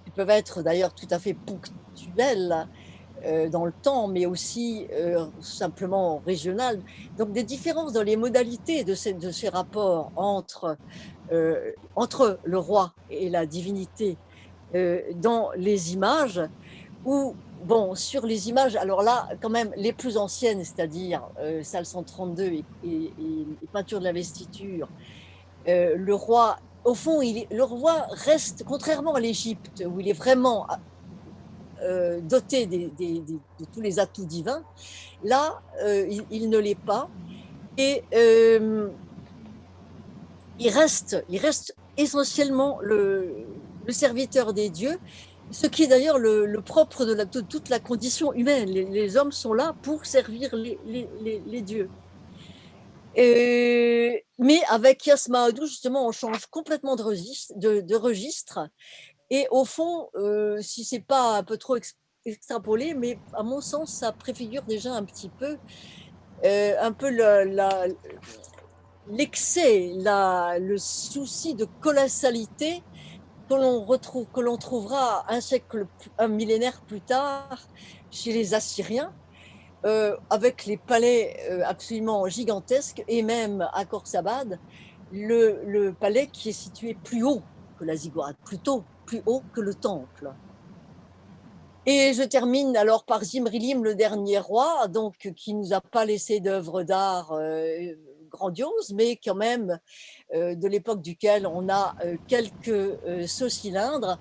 qui peuvent être d'ailleurs tout à fait ponctuelles, dans le temps, mais aussi simplement régional. Donc des différences dans les modalités de ces rapports entre le roi et la divinité dans les images, où, bon, sur les images, alors là, quand même, les plus anciennes, c'est-à-dire salle 132 et peinture de l'investiture, le roi, au fond, le roi reste, contrairement à l'Égypte, où il est vraiment doté de tous les atouts divins, là, il ne l'est pas. Et il reste essentiellement le serviteur des dieux, ce qui est d'ailleurs le propre de toute la condition humaine. Les hommes sont là pour servir les dieux. Mais avec Yasma Adou, justement, on change complètement de registre. Et au fond, si ce n'est pas un peu trop extrapolé, mais à mon sens, ça préfigure déjà un petit peu, l'excès, le souci de colossalité que l'on trouvera un millénaire plus tard chez les Assyriens, avec les palais absolument gigantesques, et même à Khorsabad, le palais qui est situé plus haut que la ziggourate, plus haut que le temple. Et je termine alors par Zimrilim, le dernier roi, donc qui nous a pas laissé d'œuvres d'art grandiose, mais quand même de l'époque duquel on a quelques sauts-cylindres.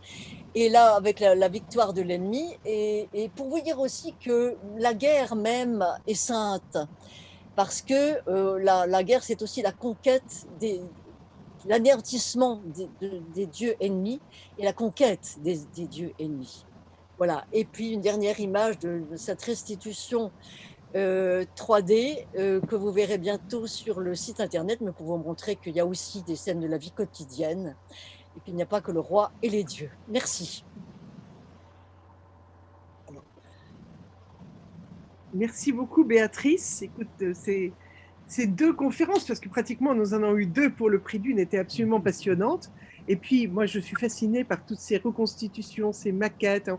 Et là, avec la victoire de l'ennemi, et pour vous dire aussi que la guerre même est sainte, parce que la guerre, c'est aussi la conquête l'anéantissement des dieux ennemis et la conquête des dieux ennemis. Voilà. Et puis une dernière image de cette restitution 3D que vous verrez bientôt sur le site internet, mais pour vous montrer qu'il y a aussi des scènes de la vie quotidienne et qu'il n'y a pas que le roi et les dieux. Merci. Merci beaucoup, Béatrice. Écoute, ces deux conférences, parce que pratiquement nous en avons eu deux pour le prix d'une, étaient absolument passionnantes. Et puis, moi, je suis fascinée par toutes ces reconstitutions, ces maquettes.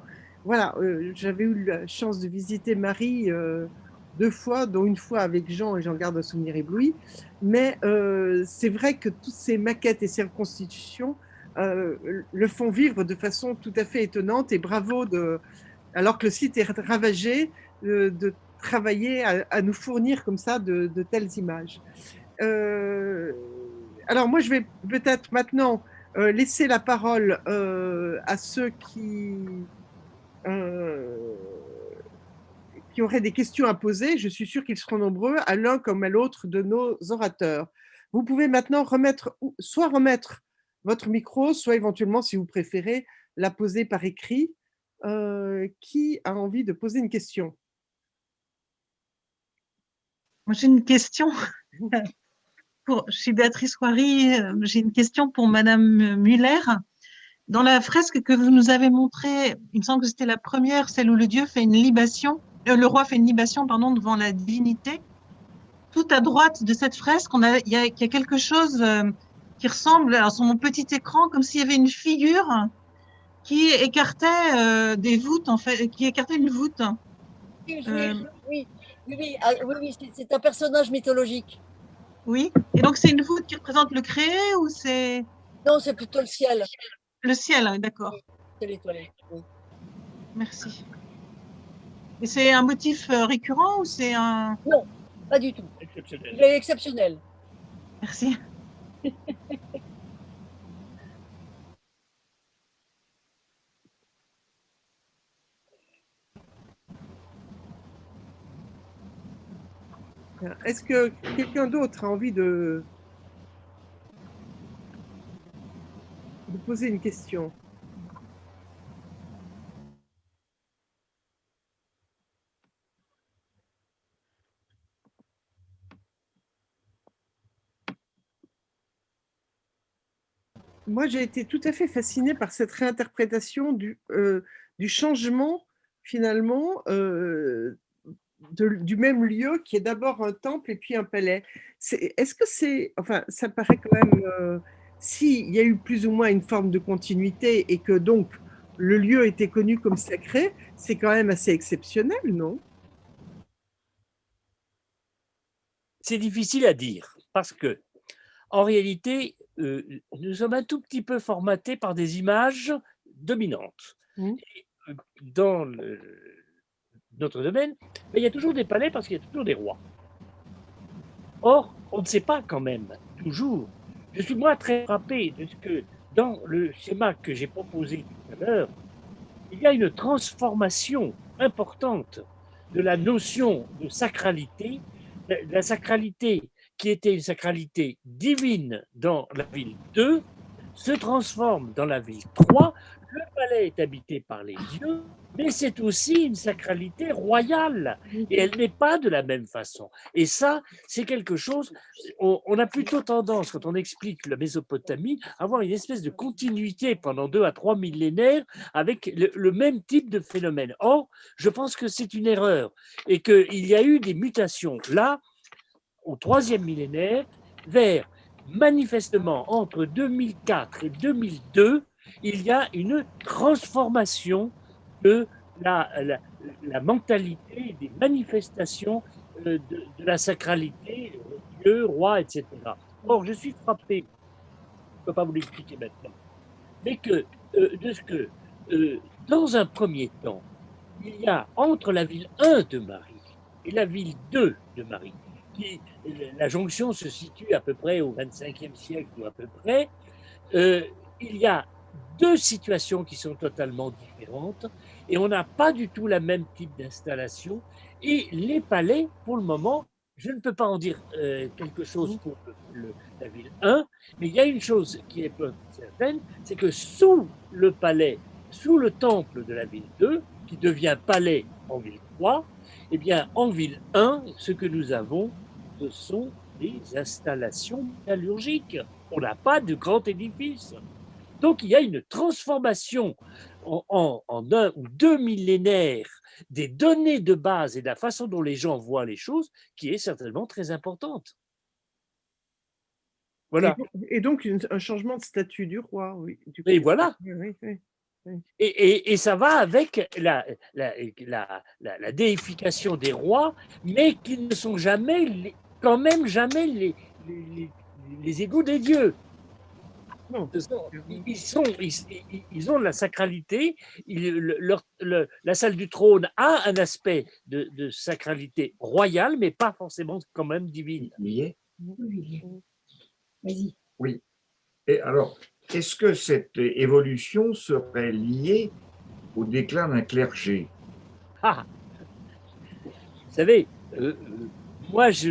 Voilà, j'avais eu la chance de visiter Marie 2 fois, dont une fois avec Jean, et j'en garde un souvenir ébloui. Mais c'est vrai que toutes ces maquettes et ces reconstitutions le font vivre de façon tout à fait étonnante. Et bravo, alors que le site est ravagé, de travailler à nous fournir comme ça de telles images. Alors moi, je vais peut-être maintenant laisser la parole à ceux qui auraient des questions à poser. Je suis sûre qu'ils seront nombreux, à l'un comme à l'autre de nos orateurs. Vous pouvez maintenant soit remettre votre micro, soit éventuellement, si vous préférez, la poser par écrit. Qui a envie de poser une question? Moi, j'ai une question. Je suis Béatrice Hoiry. J'ai une question pour Madame Muller. Dans la fresque que vous nous avez montrée, il me semble que c'était la première, celle où le roi fait une libation, devant la divinité. Tout à droite de cette fresque, il y a quelque chose qui ressemble, alors sur mon petit écran, comme s'il y avait une figure qui écartait des voûtes, en fait, qui écartait une voûte. Oui, c'est un personnage mythologique. Oui, et donc c'est une voûte qui représente le créé ou c'est… Non, c'est plutôt le ciel. Le ciel, d'accord. C'est l'étoile, oui. Merci. Et c'est un motif récurrent ou c'est un… Non, pas du tout. Exceptionnel. Il est exceptionnel. Merci. Est-ce que quelqu'un d'autre a envie de poser une question? Moi, j'ai été tout à fait fascinée par cette réinterprétation du changement, finalement, du même lieu qui est d'abord un temple et puis un palais. Est-ce que c'est… Enfin, ça paraît quand même… s'il y a eu plus ou moins une forme de continuité et que donc le lieu était connu comme sacré, c'est quand même assez exceptionnel, non? C'est difficile à dire parce que, en réalité, nous sommes un tout petit peu formatés par des images dominantes. Et, dans notre domaine, il y a toujours des palais parce qu'il y a toujours des rois. Or, on ne sait pas quand même toujours. Je suis moi très frappé de ce que dans le schéma que j'ai proposé tout à l'heure, il y a une transformation importante de la notion de sacralité, la sacralité qui était une sacralité divine dans la ville 2, se transforme dans la ville 3. Le palais est habité par les dieux, mais c'est aussi une sacralité royale, et elle n'est pas de la même façon. Et ça, c'est quelque chose, on a plutôt tendance, quand on explique la Mésopotamie, à avoir une espèce de continuité pendant 2 à 3 millénaires avec le même type de phénomène. Or, je pense que c'est une erreur, et qu'il y a eu des mutations là, au 3e millénaire, vers manifestement entre 2004 et 2002, il y a une transformation de la mentalité, des manifestations de la sacralité, Dieu, roi, etc. Or, je suis frappé, je ne peux pas vous l'expliquer maintenant, mais que, de ce que, dans un premier temps, il y a entre la ville 1 de Marie et la ville 2 de Marie la jonction se situe à peu près au XXVe siècle ou à peu près, il y a deux situations qui sont totalement différentes et on n'a pas du tout la même type d'installation. Et les palais, pour le moment, je ne peux pas en dire quelque chose pour la ville 1, mais il y a une chose qui est certaine, c'est que sous le palais, sous le temple de la ville 2, qui devient palais en ville 3, eh bien, en ville 1, ce que nous avons, ce sont des installations métallurgiques. On n'a pas de grand édifice. Donc, il y a une transformation en 1 ou 2 millénaires des données de base et de la façon dont les gens voient les choses qui est certainement très importante. Voilà. Et donc, un changement de statut du roi, oui. Et voilà. Oui, oui. Et ça va avec la déification des rois, mais qui ne sont jamais, quand même jamais les égaux des dieux. Non. Ils ont de la sacralité. La salle du trône a un aspect de sacralité royale, mais pas forcément quand même divine. Il y est? Vas-y. Oui. Et alors, est-ce que cette évolution serait liée au déclin d'un clergé? Ah, vous savez, moi je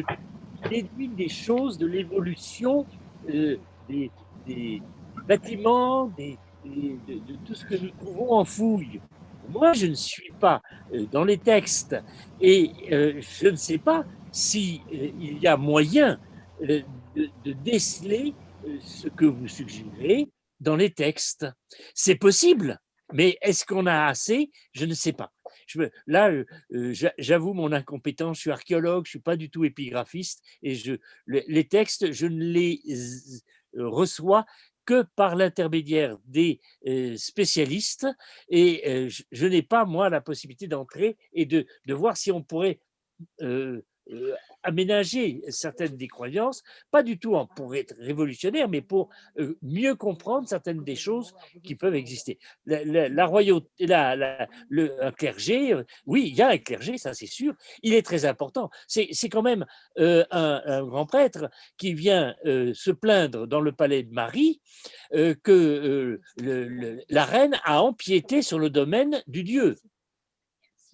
déduis des choses de l'évolution des bâtiments, de tout ce que nous trouvons en fouille. Moi, je ne suis pas dans les textes et je ne sais pas si il y a moyen de déceler ce que vous suggérez dans les textes. C'est possible, mais est-ce qu'on a assez? Je ne sais pas. Là, j'avoue mon incompétence, je suis archéologue, je ne suis pas du tout épigraphiste et les textes, je ne les reçois que par l'intermédiaire des spécialistes et je n'ai pas, moi, la possibilité d'entrer et de voir si on pourrait aménager certaines des croyances, pas du tout pour être révolutionnaire, mais pour mieux comprendre certaines des choses qui peuvent exister. La royauté, un clergé, oui, il y a un clergé, ça c'est sûr, il est très important. C'est quand même un grand prêtre qui vient se plaindre dans le palais de Marie que la reine a empiété sur le domaine du dieu,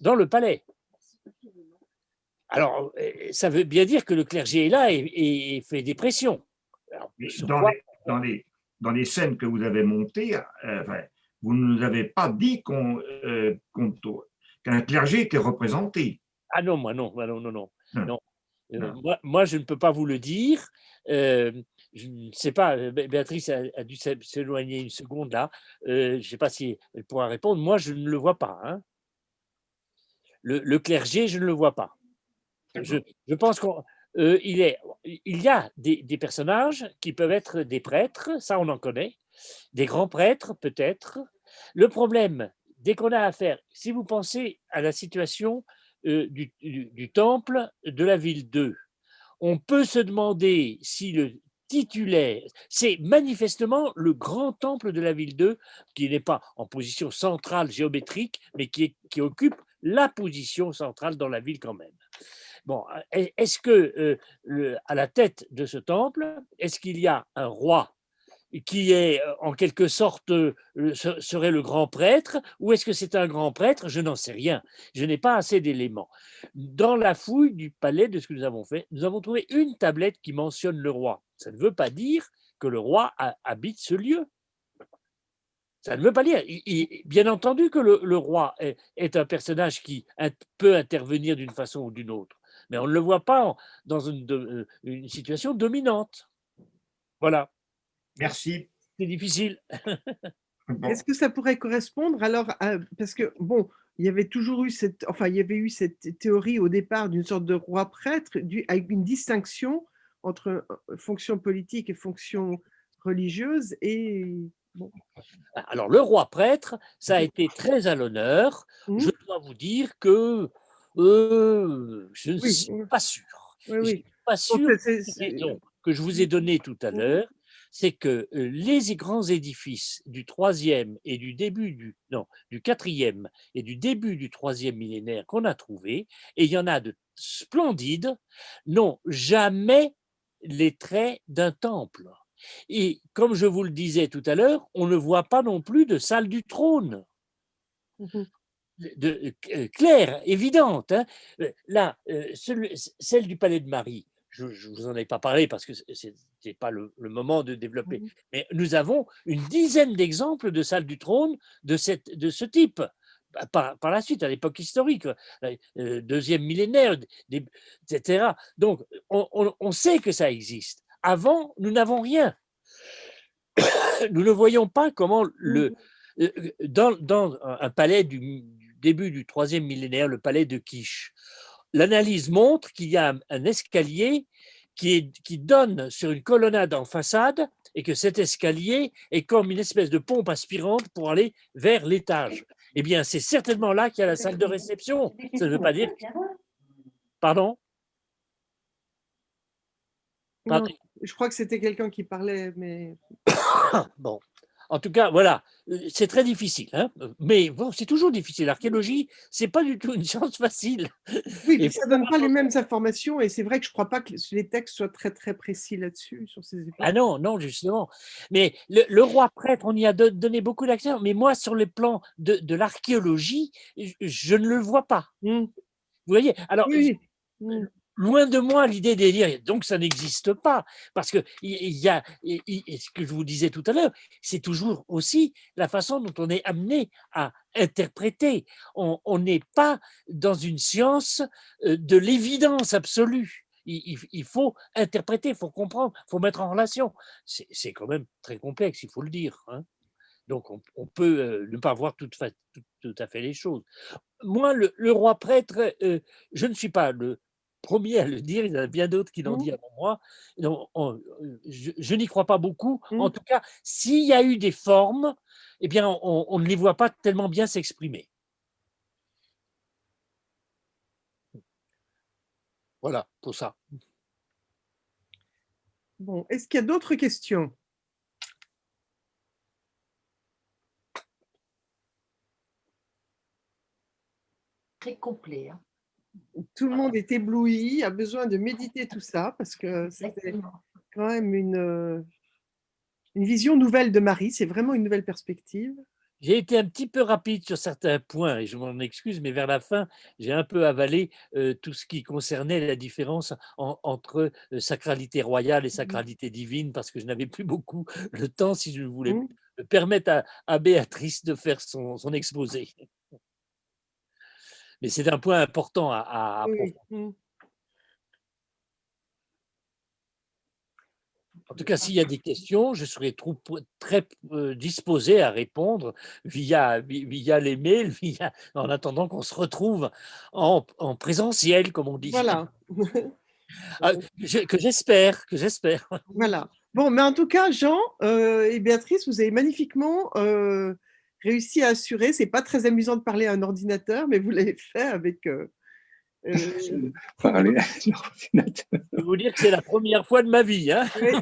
dans le palais. Alors, ça veut bien dire que le clergé est là et fait des pressions. Alors, dans les scènes que vous avez montées, vous ne nous avez pas dit qu'un clergé était représenté. Ah non, moi non. Moi, je ne peux pas vous le dire. Je ne sais pas, Béatrice a dû s'éloigner une seconde là. Je ne sais pas si elle pourra répondre. Moi, je ne le vois pas. Hein. Le clergé, je ne le vois pas. Je pense qu'il y a des personnages qui peuvent être des prêtres, ça on en connaît, des grands prêtres peut-être. Le problème, dès qu'on a affaire, si vous pensez à la situation du temple de la ville 2, on peut se demander si le titulaire, c'est manifestement le grand temple de la ville 2, qui n'est pas en position centrale géométrique, mais qui occupe la position centrale dans la ville quand même. Bon, est-ce que à la tête de ce temple, est-ce qu'il y a un roi qui est en quelque sorte serait le grand prêtre, ou est-ce que c'est un grand prêtre? Je n'en sais rien. Je n'ai pas assez d'éléments. Dans la fouille du palais de ce que nous avons fait, nous avons trouvé une tablette qui mentionne le roi. Ça ne veut pas dire que le roi habite ce lieu. Ça ne veut pas dire. Bien entendu que le roi est un personnage qui peut intervenir d'une façon ou d'une autre, mais on ne le voit pas dans une situation dominante. Voilà. Merci. C'est difficile. Bon. Est-ce que ça pourrait correspondre alors parce que bon, il y avait toujours eu cette théorie au départ d'une sorte de roi prêtre avec une distinction entre fonction politique et fonction religieuse et bon. Alors le roi prêtre, ça a été très à l'honneur. Je dois vous dire que je ne suis pas sûr. Oui, oui. Je ne suis pas sûr que je vous ai donné tout à l'heure. c'est que les grands édifices du 3e et du début du 4e et du début du 3e millénaire qu'on a trouvés, et il y en a de splendides, n'ont jamais les traits d'un temple. Et comme je vous le disais tout à l'heure, on ne voit pas non plus de salle du trône. Claire, évidente. Hein. Là, celle du Palais de Marie, je ne vous en ai pas parlé parce que ce n'était pas le moment de développer, mais nous avons une dizaine d'exemples de salles du trône de ce type. Par la suite, à l'époque historique, deuxième millénaire, etc. Donc, on sait que ça existe. Avant, nous n'avons rien. Nous ne voyons pas comment dans un palais du début du 3e millénaire, le palais de Kish, l'analyse montre qu'il y a un escalier qui donne sur une colonnade en façade et que cet escalier est comme une espèce de pompe aspirante pour aller vers l'étage. Eh bien, c'est certainement là qu'il y a la salle de réception. Ça ne veut pas dire… Pardon ? Non, je crois que c'était quelqu'un qui parlait, mais… Bon. En tout cas, voilà, c'est très difficile, hein, mais bon, c'est toujours difficile. L'archéologie, c'est pas du tout une science facile. Oui, mais ça ne donne pas les mêmes informations et c'est vrai que je ne crois pas que les textes soient très, très précis là-dessus, sur ces époques. Ah non, non, justement. Mais le roi prêtre, on y a donné beaucoup d'accent, mais moi, sur le plan de l'archéologie, je ne le vois pas. Vous voyez? Alors, oui. Loin de moi l'idée de dire donc ça n'existe pas, parce que ce que je vous disais tout à l'heure, c'est toujours aussi la façon dont on est amené à interpréter. On n'est pas dans une science de l'évidence absolue. Il faut interpréter, il faut comprendre, il faut mettre en relation. C'est quand même très complexe, il faut le dire. Hein. Donc on peut ne pas voir tout à fait les choses. Moi, le roi prêtre, je ne suis pas le premier à le dire, il y en a bien d'autres qui l'ont dit avant moi. Je n'y crois pas beaucoup. En tout cas, s'il y a eu des formes, eh bien, on ne les voit pas tellement bien s'exprimer. Voilà, pour ça. Bon, est-ce qu'il y a d'autres questions? Très complet. Hein. Tout le monde est ébloui, a besoin de méditer tout ça, parce que c'était quand même une vision nouvelle de Marie, c'est vraiment une nouvelle perspective. J'ai été un petit peu rapide sur certains points, et je m'en excuse, mais vers la fin, j'ai un peu avalé tout ce qui concernait la différence entre sacralité royale et sacralité divine, parce que je n'avais plus beaucoup le temps, si je voulais permettre à Béatrice de faire son exposé. Mais c'est un point important à approfondir. En tout cas, s'il y a des questions, je serai très disposé à répondre via les mails, en attendant qu'on se retrouve en présentiel, comme on dit. Voilà. Que j'espère. Voilà. Bon, mais en tout cas, Jean et Béatrice, vous avez magnifiquement réussi à assurer. C'est pas très amusant de parler à un ordinateur, mais vous l'avez fait avec… Parler à un ordinateur. Je peux vous dire que c'est la première fois de ma vie. Hein. Oui.